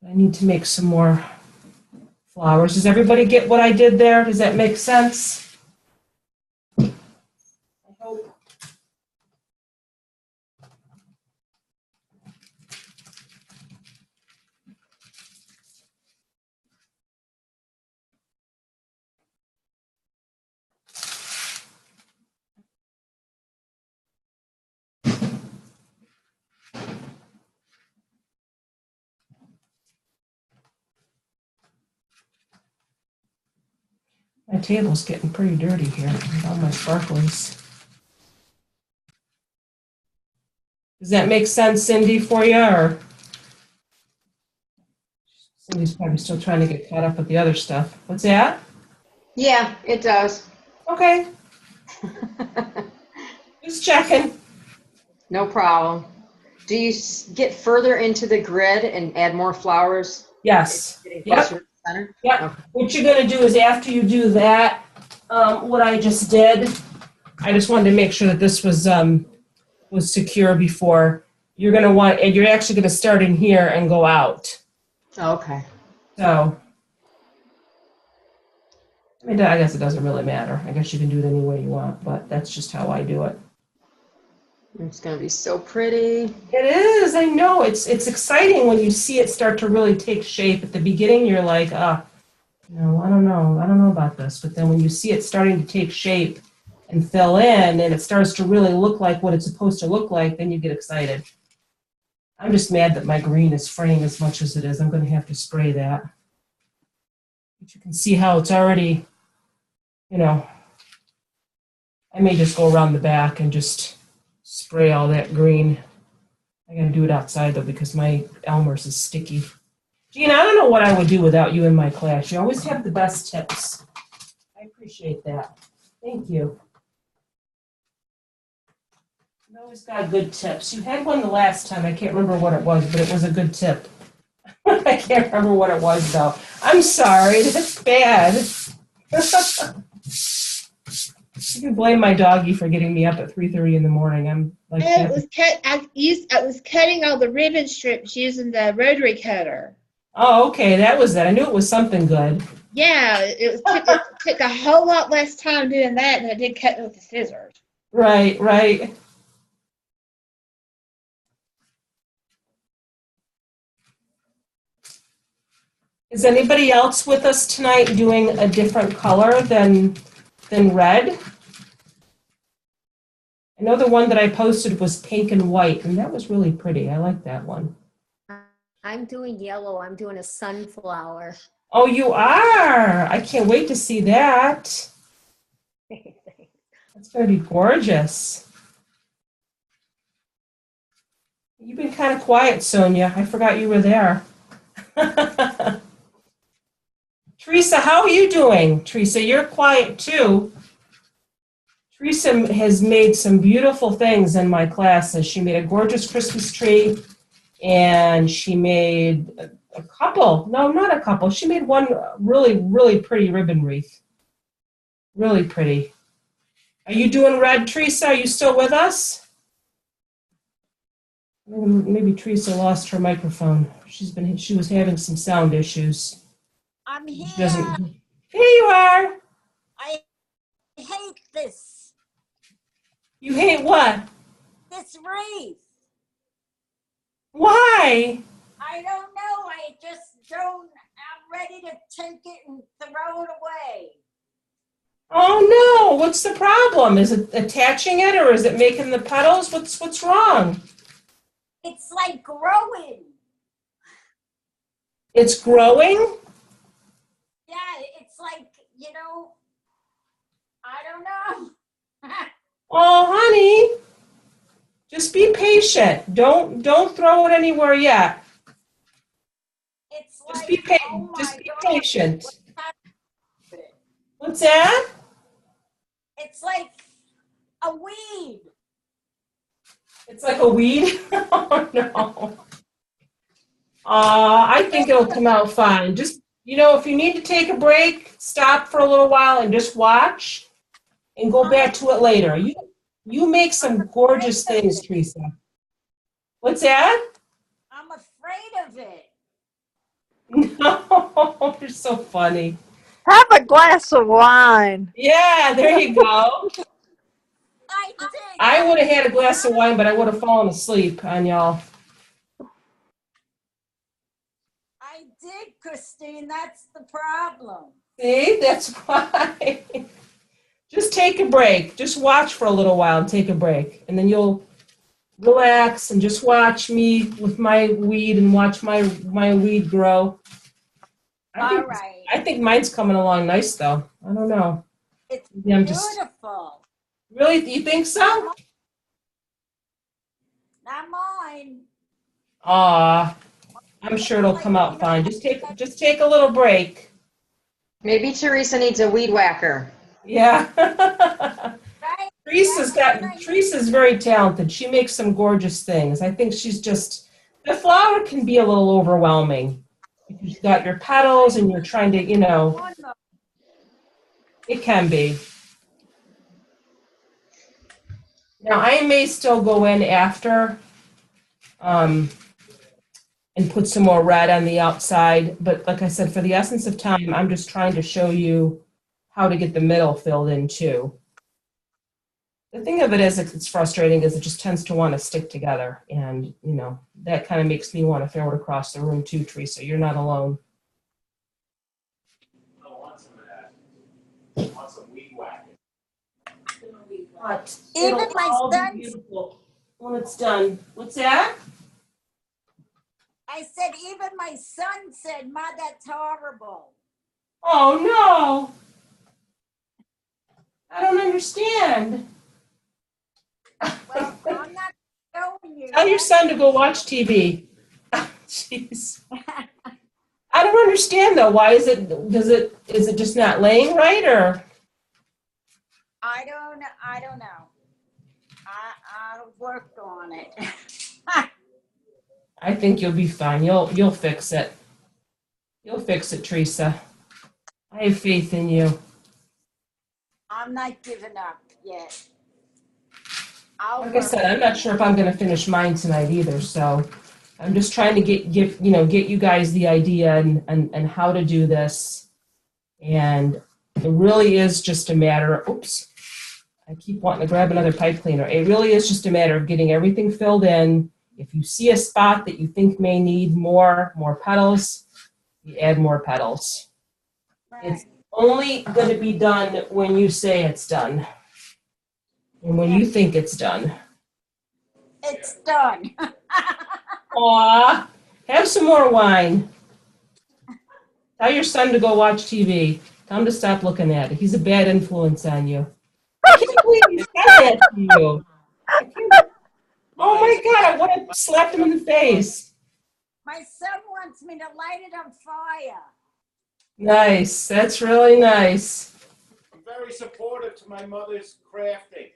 I need to make some more flowers. Does everybody get what I did there? Does that make sense? I hope. My table's getting pretty dirty here with all my sparkles. Does that make sense, Cindy, for you? Or Cindy's probably still trying to get caught up with the other stuff. What's that? Yeah, it does. Okay. Just checking. No problem. Do you get further into the grid and add more flowers? Yes. Getting Yep. closer to the center? Yep. Okay. What you're going to do is after you do that, what I just did, I just wanted to make sure that this was secure before. You're going to want, and you're actually going to start in here and go out. Okay. So, I mean, I guess it doesn't really matter. I guess you can do it any way you want, but that's just how I do it. It's going to be so pretty. It is, I know. It's exciting when you see it start to really take shape. At the beginning, you're like, I don't know about this. But then when you see it starting to take shape and fill in, and it starts to really look like what it's supposed to look like, then you get excited. I'm just mad that my green is fraying as much as it is. I'm going to have to spray that. But you can see how it's already, I may just go around the back and just spray all that green. I gotta do it outside though because my Elmer's is sticky. Gina, I don't know what I would do without you in my class. You always have the best tips. I appreciate that. Thank you. You always got good tips. You had one the last time. I can't remember what it was, but it was a good tip. I can't remember what it was though. I'm sorry, that's bad. You can blame my doggy for getting me up at 3:30 in the morning. I'm like, And I was cutting all the ribbon strips using the rotary cutter. oh, okay, that was it. I knew it was something good. Yeah, it took a whole lot less time doing that than it did cutting with the scissors. Right, right. Is anybody else with us tonight doing a different color than red? I know the one that I posted was pink and white, and that was really pretty. I like that one. I'm doing yellow. I'm doing a sunflower. Oh, you are? I can't wait to see that. That's going to be gorgeous. You've been kind of quiet, Sonia. I forgot you were there. Teresa, how are you doing? Teresa, you're quiet too. Teresa has made some beautiful things in my classes. She made a gorgeous Christmas tree, and she made a couple. No, not a couple. She made one really, really pretty ribbon wreath. Really pretty. Are you doing red, Teresa? Are you still with us? Maybe Teresa lost her microphone. She was having some sound issues. I'm She here. doesn't. Here you are. I hate this. You hate what? This wreath. Why? I don't know. I just don't. I'm ready to take it and throw it away. Oh no, what's the problem? Is it attaching it or is it making the petals? What's wrong? It's like growing. It's growing? Yeah, it's like, I don't know. Oh, honey. Just be patient. Don't throw it anywhere yet. It's Just like, be oh my just be God. patient. What's that? It's like a weed. It's like a weed? Oh no. I think it'll come out fine. Just, if you need to take a break, stop for a little while and just watch and go back to it later. You make some gorgeous things, Teresa. What's that? I'm afraid of it. No, you're so funny. Have a glass of wine. Yeah, there you go. I did. I would have had a glass of wine, but I would have fallen asleep on y'all. I did, Christine. That's the problem. See, that's why. Just take a break. Just watch for a little while and take a break. And then you'll relax and just watch me with my weed and watch my weed grow. All right. I think mine's coming along nice, though. I don't know. It's Yeah, beautiful. Really? You think so? Not mine. Aw, I'm sure it'll come out fine. Just take a little break. Maybe Teresa needs a weed whacker. Yeah. Right? Teresa's very talented. She makes some gorgeous things. I think the flower can be a little overwhelming. If you've got your petals and you're trying to, it can be. Now, I may still go in after and put some more red on the outside, but like I said, for the essence of time, I'm just trying to show you how to get the middle filled in too. The thing of it is, it's frustrating, is it just tends to want to stick together, and that kind of makes me want to throw it across the room too, Teresa. You're not alone. I want some of that. I want some weed whacking. But Even it'll my all be son, beautiful when it's done. What's that? I said, even my son said, Ma, that's horrible. Oh no! I don't understand. Well, I'm not showing you. Tell your son to go watch TV. Jeez. I don't understand though. Why is it? Is it just not laying right, or? I don't know. I worked on it. I think you'll be fine. You'll fix it. You'll fix it, Teresa. I have faith in you. I'm not giving up yet. I'll Like I work. said, I'm not sure if I'm gonna finish mine tonight either, so I'm just trying to get you guys the idea and how to do this. And it really is just a matter, oops, I keep wanting to grab another pipe cleaner. It really is just a matter of getting everything filled in. If you see a spot that you think may need more petals, you add more petals. It's only going to be done when you say it's done. And when you think it's done. It's done. Aw, have some more wine. Tell your son to go watch TV. Tell him to stop looking at it. He's a bad influence on you. I can't believe he said that to you. Oh my God, I would have slapped him in the face. My son wants me to light it on fire. Nice, that's really nice. I'm very supportive to my mother's crafting.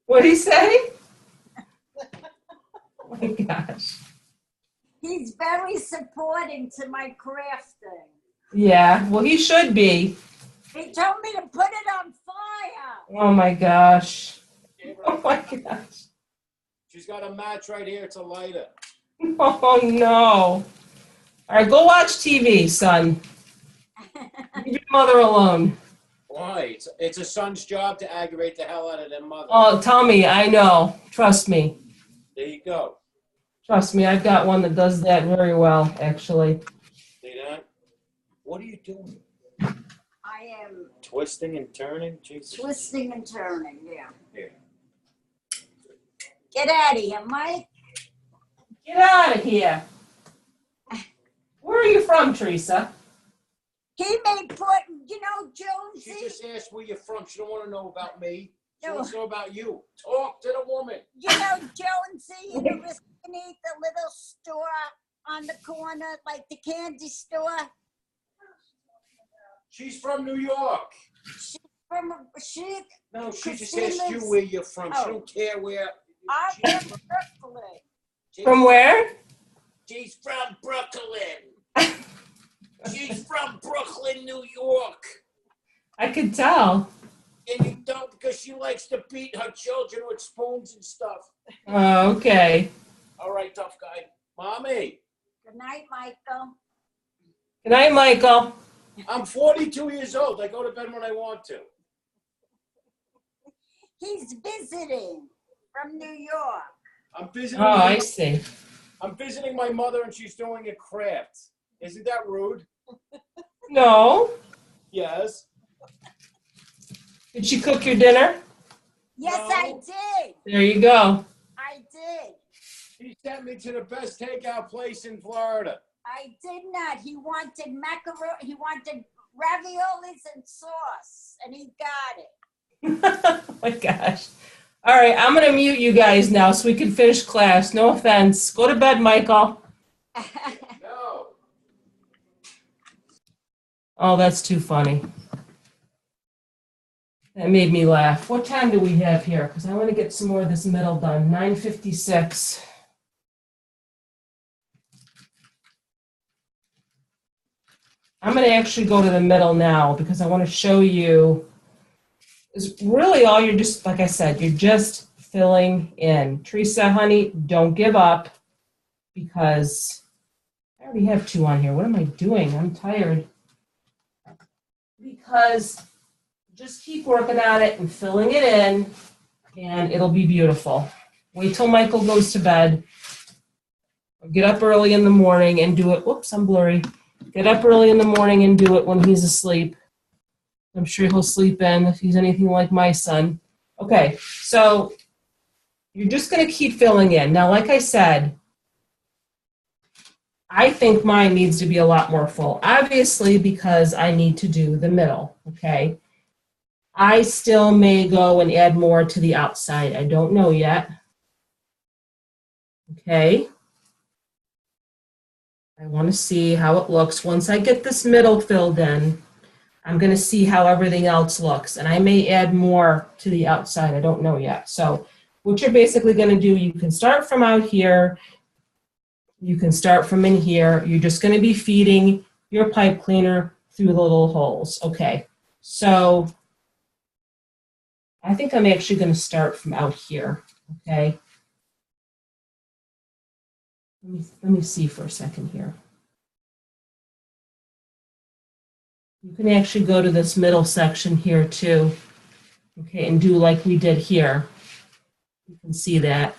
What'd he say? Oh my gosh. He's very supporting to my crafting. Yeah, well, he should be. He told me to put it on fire. Oh my gosh. Oh my gosh. She's got a match right here. It's a lighter. Oh no. All right, go watch TV, son. Leave your mother alone. Why? It's a son's job to aggravate the hell out of their mother. Oh, tell me, I know. Trust me. There you go. Trust me, I've got one that does that very well, actually. See that? What are you doing? I am Twisting and turning? Jesus. twisting and turning, yeah. Here. Get out of here, Mike. Get out of here. Where are you from, Teresa? He may put, She Jonesy, just asked where you're from. She don't want to know about me. She No. wants to know about you. Talk to the woman. Jonesy in the Riskinny, the little store on the corner, like the candy store. She's from New York. From she, No, she just Christine asked you lives- where you're from. She Oh. don't care where. I'm She's from Brooklyn. From where? She's from Brooklyn. She's from Brooklyn, New York. I could tell. And you don't because she likes to beat her children with spoons and stuff. Oh, okay. All right, tough guy. Mommy, Good night, Michael. Good night, Michael. I'm 42 years old. I go to bed when I want to. He's visiting from New York. I'm visiting. Oh, I see. I'm visiting my mother, and she's doing a craft. Isn't that rude? No. Yes. Did she cook your dinner? Yes, No. I did. There you go. I did. He sent me to the best takeout place in Florida. I did not. He wanted macaroni. He wanted raviolis and sauce, and he got it. Oh my gosh. All right, I'm going to mute you guys now so we can finish class. No offense. Go to bed, Michael. No. Oh, that's too funny. That made me laugh. What time do we have here? Because I want to get some more of this middle done. 9:56. I'm going to actually go to the middle now because I want to show you is really all you're just, like I said, you're just filling in. Teresa, honey, don't give up because I already have two on here. What am I doing? I'm tired. Because just keep working on it and filling it in and it'll be beautiful. Wait till Michael goes to bed. Get up early in the morning and do it. Whoops, I'm blurry. Get up early in the morning and do it when he's asleep. I'm sure he'll sleep in if he's anything like my son. Okay, so you're just going to keep filling in. Now, like I said, I think mine needs to be a lot more full, obviously, because I need to do the middle, okay? I still may go and add more to the outside. I don't know yet. Okay. I want to see how it looks. Once I get this middle filled in, I'm going to see how everything else looks. And I may add more to the outside. I don't know yet. So what you're basically going to do, you can start from out here. You can start from in here. You're just going to be feeding your pipe cleaner through the little holes. Okay, so I think I'm actually going to start from out here. Okay, let me see for a second here. You can actually go to this middle section here too, okay, and do like we did here. You can see that.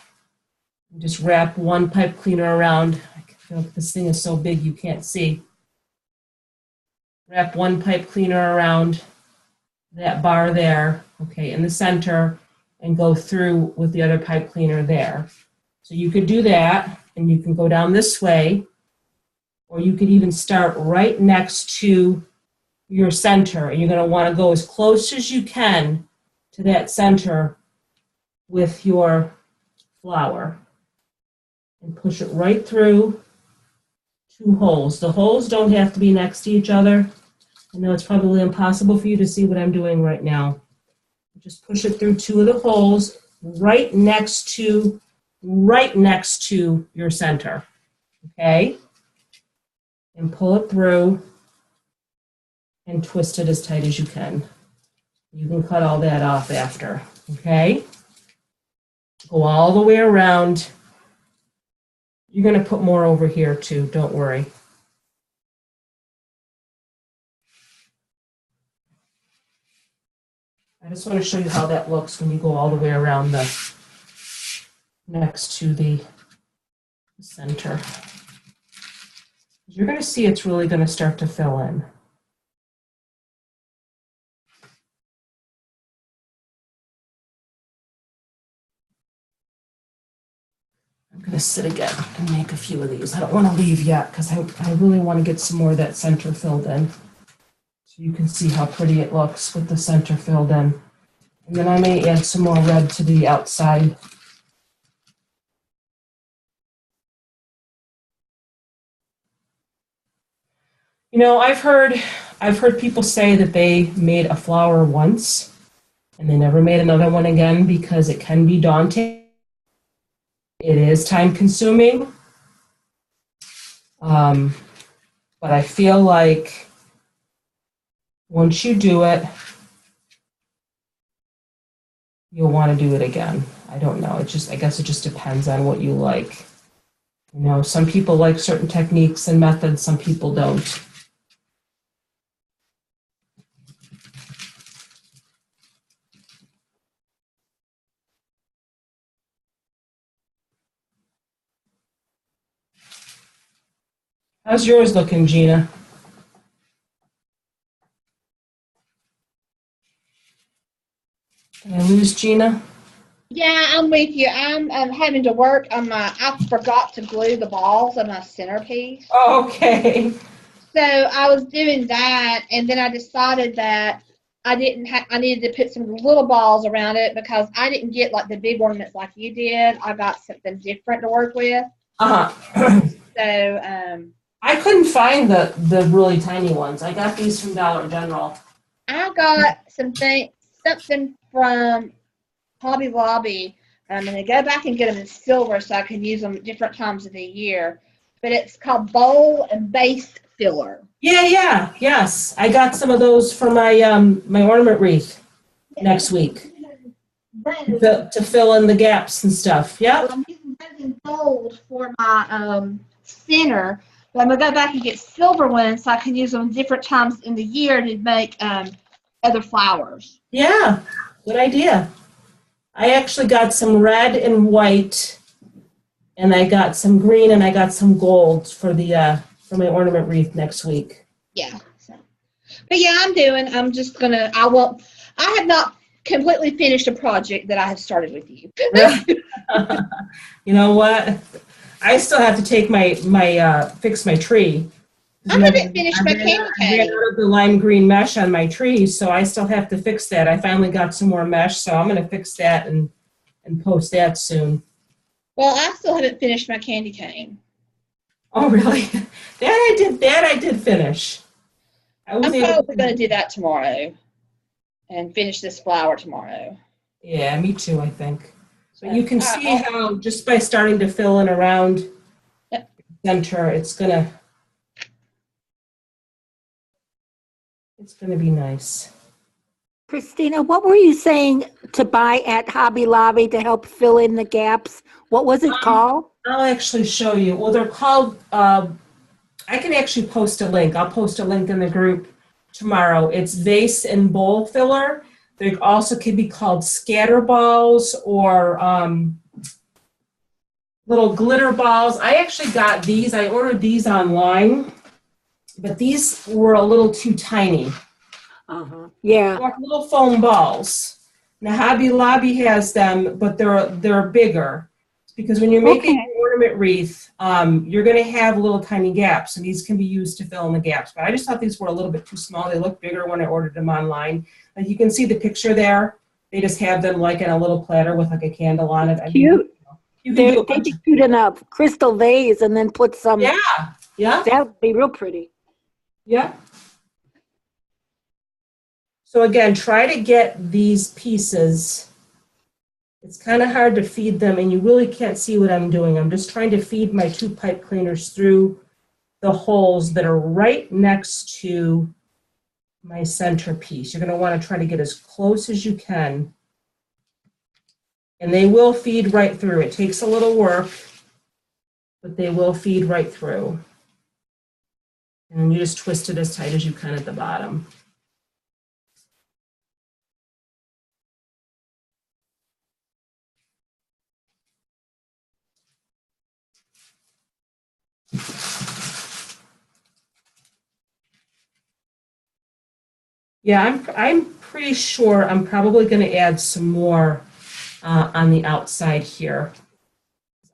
Just wrap one pipe cleaner around. I feel like this thing is so big you can't see. Wrap one pipe cleaner around that bar there, okay, in the center, and go through with the other pipe cleaner there. So you could do that, and you can go down this way, or you could even start right next to your center, and you're going to want to go as close as you can to that center with your flower, and push it right through 2 holes. The holes don't have to be next to each other. I know it's probably impossible for you to see what I'm doing right now. Just push it through 2 of the holes right next to your center, okay? And pull it through and twist it as tight as you can. You can cut all that off after, okay? Go all the way around. You're going to put more over here too, don't worry. I just want to show you how that looks when you go all the way around the next to the center. You're going to see it's really going to start to fill in. I'm going to sit again and make a few of these. I don't want to leave yet because I really want to get some more of that center filled in. So you can see how pretty it looks with the center filled in. And then I may add some more red to the outside. You know, I've heard people say that they made a flower once and they never made another one again because it can be daunting. It is time consuming. But I feel like once you do it, you'll want to do it again. I don't know. I guess it just depends on what you like. You know, some people like certain techniques and methods, some people don't. How's yours looking, Gina? Did I lose Gina? Yeah, I'm with you. I'm having to work on my, I forgot to glue the balls on my centerpiece. Oh, okay. So I was doing that, and then I decided that I needed to put some little balls around it because I didn't get like the big ornaments like you did. I got something different to work with. Uh-huh. So, I couldn't find the really tiny ones. I got these from Dollar General. I got something from Hobby Lobby. I'm going to go back and get them in silver so I can use them at different times of the year. But it's called Bowl and Base Filler. Yeah, yes. I got some of those for my my ornament wreath next week to fill in the gaps and stuff. Yeah. Well, I'm using those in gold for my center. But I'm going to go back and get silver ones so I can use them different times in the year to make other flowers. Yeah, good idea. I actually got some red and white, and I got some green, and I got some gold for my ornament wreath next week. Yeah. So. But yeah, I have not completely finished a project that I have started with you. You know what? I still have to take my fix my tree. I haven't finished my candy cane. I ran out of the lime green mesh on my tree, so I still have to fix that. I finally got some more mesh, so I'm going to fix that and post that soon. Well, I still haven't finished my candy cane. Oh, really? That I did finish. I'm probably going to do that tomorrow and finish this flower tomorrow. Yeah, me too, I think. So you can see how just by starting to fill in around center, it's gonna be nice. Christina, what were you saying to buy at Hobby Lobby to help fill in the gaps? What was it called? I'll actually show you. Well, they're called, I can actually post a link. I'll post a link in the group tomorrow. It's vase and bowl filler. They also can be called scatter balls or little glitter balls. I actually got these. I ordered these online, but these were a little too tiny. Yeah. Like little foam balls. Now Hobby Lobby has them, but they're bigger. Because when you're making an ornament wreath, you're going to have little tiny gaps, and these can be used to fill in the gaps. But I just thought these were a little bit too small. They look bigger when I ordered them online. Like you can see the picture there. They just have them like in a little platter with like a candle on it. Cute. You can do a They'd bunch be of cute in a crystal vase and then put some. Yeah. That would be real pretty. Yeah. So again, try to get these pieces. It's kind of hard to feed them, and you really can't see what I'm doing. I'm just trying to feed my 2 pipe cleaners through the holes that are right next to my centerpiece. You're going to want to try to get as close as you can. And they will feed right through. It takes a little work, but they will feed right through. And you just twist it as tight as you can at the bottom. Yeah, I'm pretty sure I'm probably going to add some more on the outside here.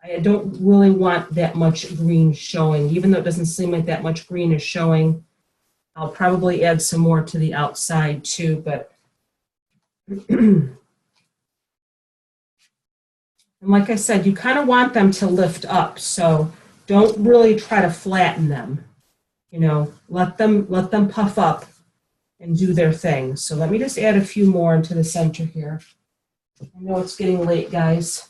I don't really want that much green showing, even though it doesn't seem like that much green is showing. I'll probably add some more to the outside too, but and like I said, you kind of want them to lift up, so don't really try to flatten them. You know, let them puff up and do their thing. So let me just add a few more into the center here. I know it's getting late, guys.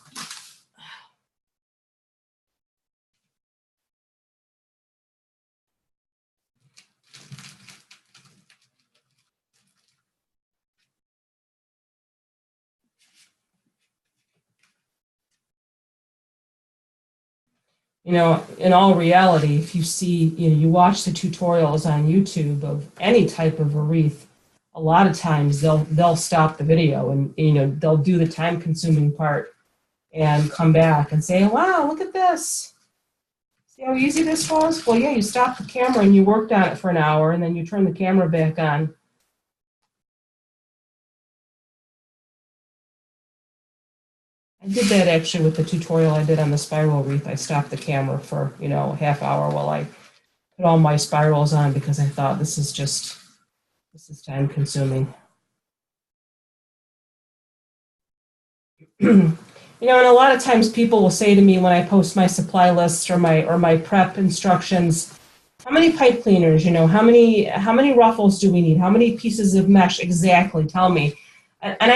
You know, in all reality, if you see, you watch the tutorials on YouTube of any type of a wreath, a lot of times they'll stop the video and, they'll do the time-consuming part and come back and say, wow, look at this. See how easy this was? Well, yeah, you stopped the camera and you worked on it for an hour, and then you turn the camera back on. I did that actually with the tutorial I did on the spiral wreath. I stopped the camera for, a half hour while I put all my spirals on because I thought this is time consuming. And a lot of times people will say to me when I post my supply lists or my prep instructions, how many pipe cleaners, how many ruffles do we need? How many pieces of mesh exactly? Tell me. And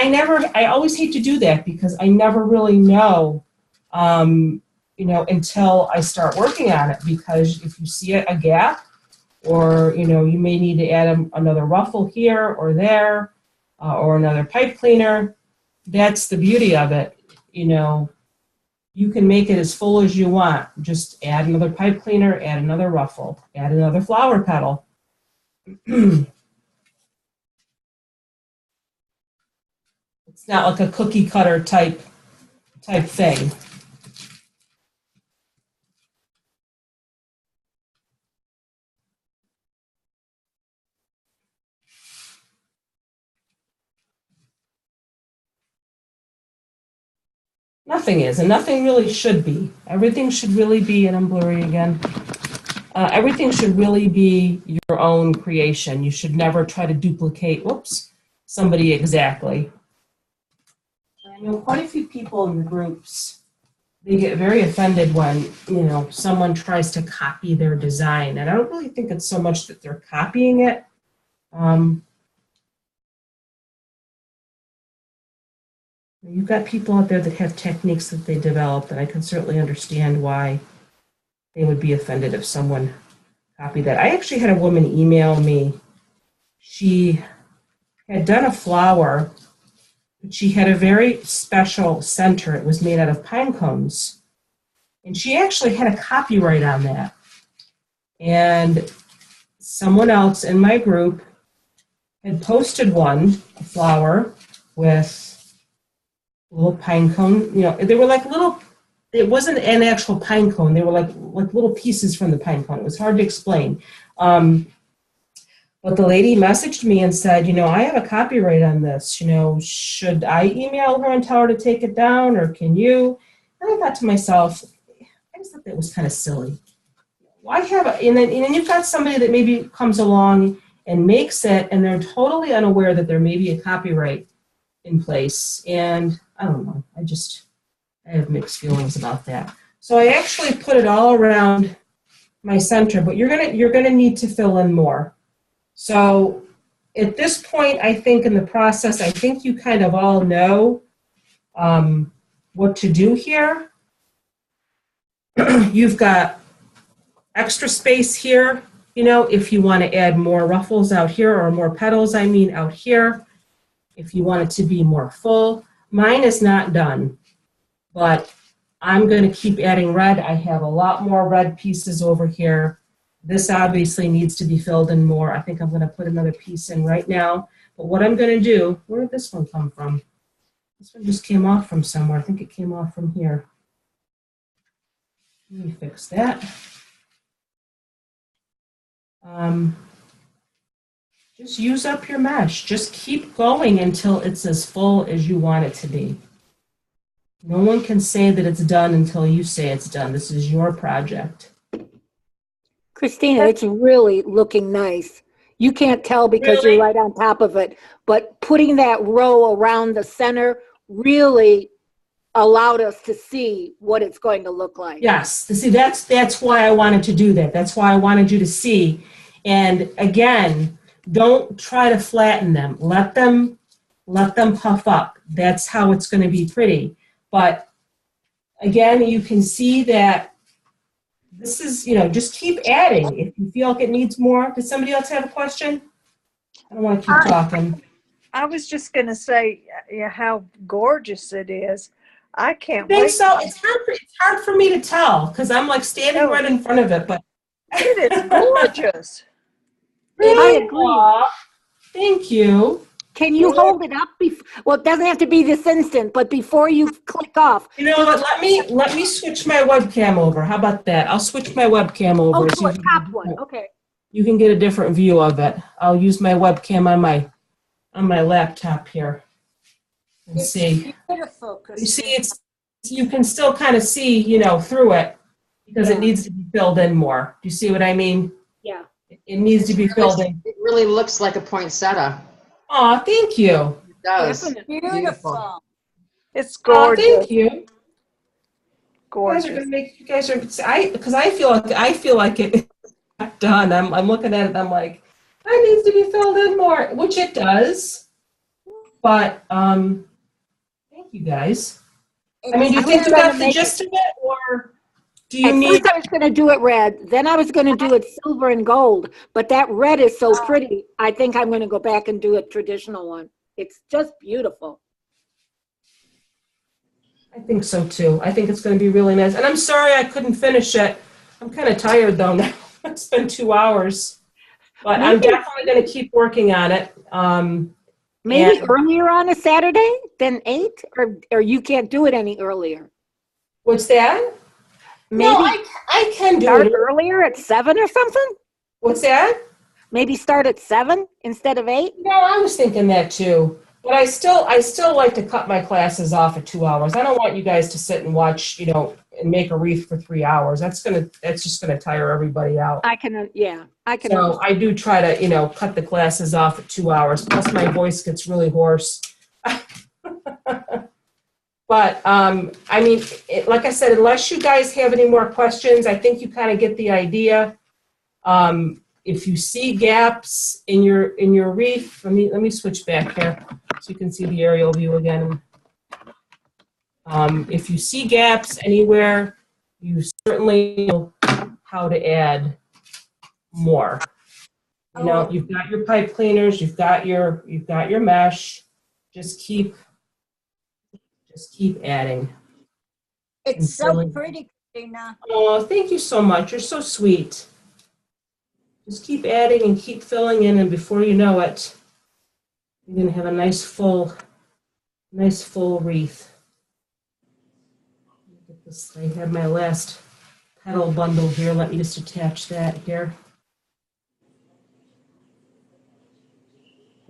I always hate to do that because I never really know, until I start working on it, because if you see a gap or, you may need to add another ruffle here or there or another pipe cleaner, that's the beauty of it. You can make it as full as you want. Just add another pipe cleaner, add another ruffle, add another flower petal. It's not like a cookie cutter type thing. Nothing is, and nothing really should be. Everything should really be, and I'm blurry again. Everything should really be your own creation. You should never try to duplicate, somebody exactly. I know quite a few people in the groups, they get very offended when, someone tries to copy their design. And I don't really think it's so much that they're copying it. You've got people out there that have techniques that they developed, and I can certainly understand why they would be offended if someone copied that. I actually had a woman email me. She had done a flower, but she had a very special center. It was made out of pine cones. And she actually had a copyright on that. And someone else in my group had posted a flower with a little pine cone. You know, they were like little, it wasn't an actual pine cone. They were like little pieces from the pine cone. It was hard to explain. But the lady messaged me and said, you know, I have a copyright on this. You know, should I email her and tell her to take it down, or can you? And I thought to myself, I just thought that was kind of silly. Why have a, and then you've got somebody that maybe comes along and makes it, and they're totally unaware that there may be a copyright in place. And I don't know, I have mixed feelings about that. So I actually put it all around my center, but you're gonna need to fill in more. So at this point, I think in the process, I think you kind of all know what to do here. You've got extra space here, you know, if you want to add more ruffles out here, or more petals, I mean, out here. If you want it to be more full. Mine is not done, but I'm going to keep adding red. I have a lot more red pieces over here. This obviously needs to be filled in more. I think I'm going to put another piece in right now. But what I'm going to do, where did this one come from? This one just came off from somewhere. I think it came off from here. Let me fix that. Just use up your mesh. Just keep going until it's as full as you want it to be. No one can say that it's done until you say it's done. This is your project. Christina, it's really looking nice. You can't tell because Really? you're right on top of it, but putting that row around the center really allowed us to see what it's going to look like. Yes, see, that's why I wanted to do that. That's why I wanted you to see. And again, don't try to flatten them. Let them puff up. That's how it's going to be pretty. But again, you can see that this is, you know, just keep adding. If you feel like it needs more. Does somebody else have a question? I don't want to keep talking. I was just going to say how gorgeous it is. I can't I think wait. so. It's hard for me to tell because I'm like standing right in front of it. But it is gorgeous. Really? I agree. Aw, thank you. Can you hold it up? Well, it doesn't have to be this instant, but before you click off. You know what? Let me switch my webcam over. How about that? I'll switch my webcam over. Oh, to so a top one. Okay. You can get a different view of it. I'll use my webcam on my laptop here and It's see. beautiful. You see, you can still kind of see, you know, through it because it needs to be filled in more. Do you see what I mean? Yeah. It needs to be filled in. It really looks like a poinsettia. Oh, thank you. It does. Beautiful. It's Oh, gorgeous. thank you. Gorgeous. You guys are because I feel like it's not done. I'm looking at it. I'm like, it needs to be filled in more, which it does. But thank you guys. I mean, do you think you got the gist of it, or do you need? At first I was going to do it red, then I was going to do it silver and gold, but that red is so pretty. I think I'm going to go back and do a traditional one. It's just beautiful. I think so too. I think it's going to be really nice. And I'm sorry I couldn't finish it. I'm kind of tired though now. It's been 2 hours, but I'm definitely going to keep working on it. Maybe earlier on a Saturday than 8, or you can't do it any earlier. What's that? Maybe no, I can do start it earlier at 7 or something. What's that? Maybe start at 7 instead of 8. No, I was thinking that too. But I still like to cut my classes off at 2 hours. I don't want you guys to sit and watch, you know, and make a wreath for 3 hours. That's just gonna tire everybody out. I can. So I do try to, you know, cut the classes off at 2 hours. Plus my voice gets really hoarse. But I mean, like I said, unless you guys have any more questions, I think you kind of get the idea. If you see gaps in your wreath, let me switch back here so you can see the aerial view again. If you see gaps anywhere, you certainly how to add more. You know, you've got your pipe cleaners, you've got your mesh. Just keep adding. It's so pretty, Christina. Oh, thank you so much. You're so sweet. Just keep adding and keep filling in, and before you know it, you're gonna have a nice full wreath. Look at this. I have my last petal bundle here. Let me just attach that here.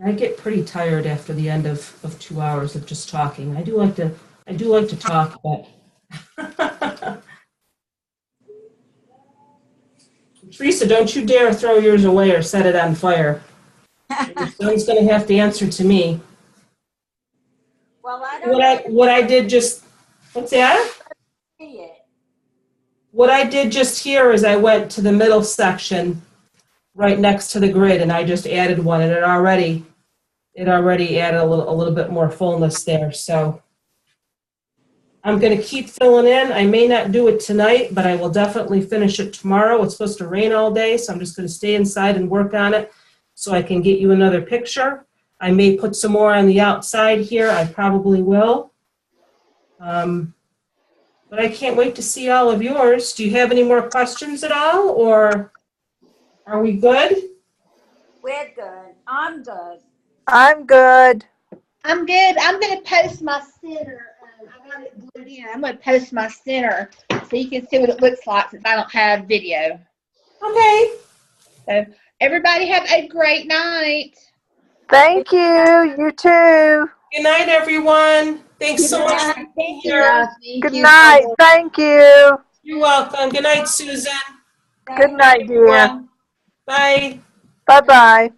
I get pretty tired after the end of 2 hours of just talking. I do like to talk, but Teresa, don't you dare throw yours away or set it on fire. Your son's gonna have to answer to me. Well, I don't What I did just, what's that? see it. What I did just here is I went to the middle section right next to the grid and I just added one, and it already added a little bit more fullness there. So I'm going to keep filling in. I may not do it tonight, but I will definitely finish it tomorrow. It's supposed to rain all day, so I'm just going to stay inside and work on it so I can get you another picture. I may put some more on the outside here. I probably will. But I can't wait to see all of yours. Do you have any more questions at all, or are we good? We're good. I'm good. I'm good. I'm good. I'm going to post my center. I got it glued in. I'm going to post my center so you can see what it looks like since I don't have video. Okay. So everybody have a great night. Thank you. You too. Good night, everyone. Thanks so much for being here. Yeah, thank Good you. night. Thank you. You're welcome. Good night, Susan. Good night, dear. Bye. Bye-bye.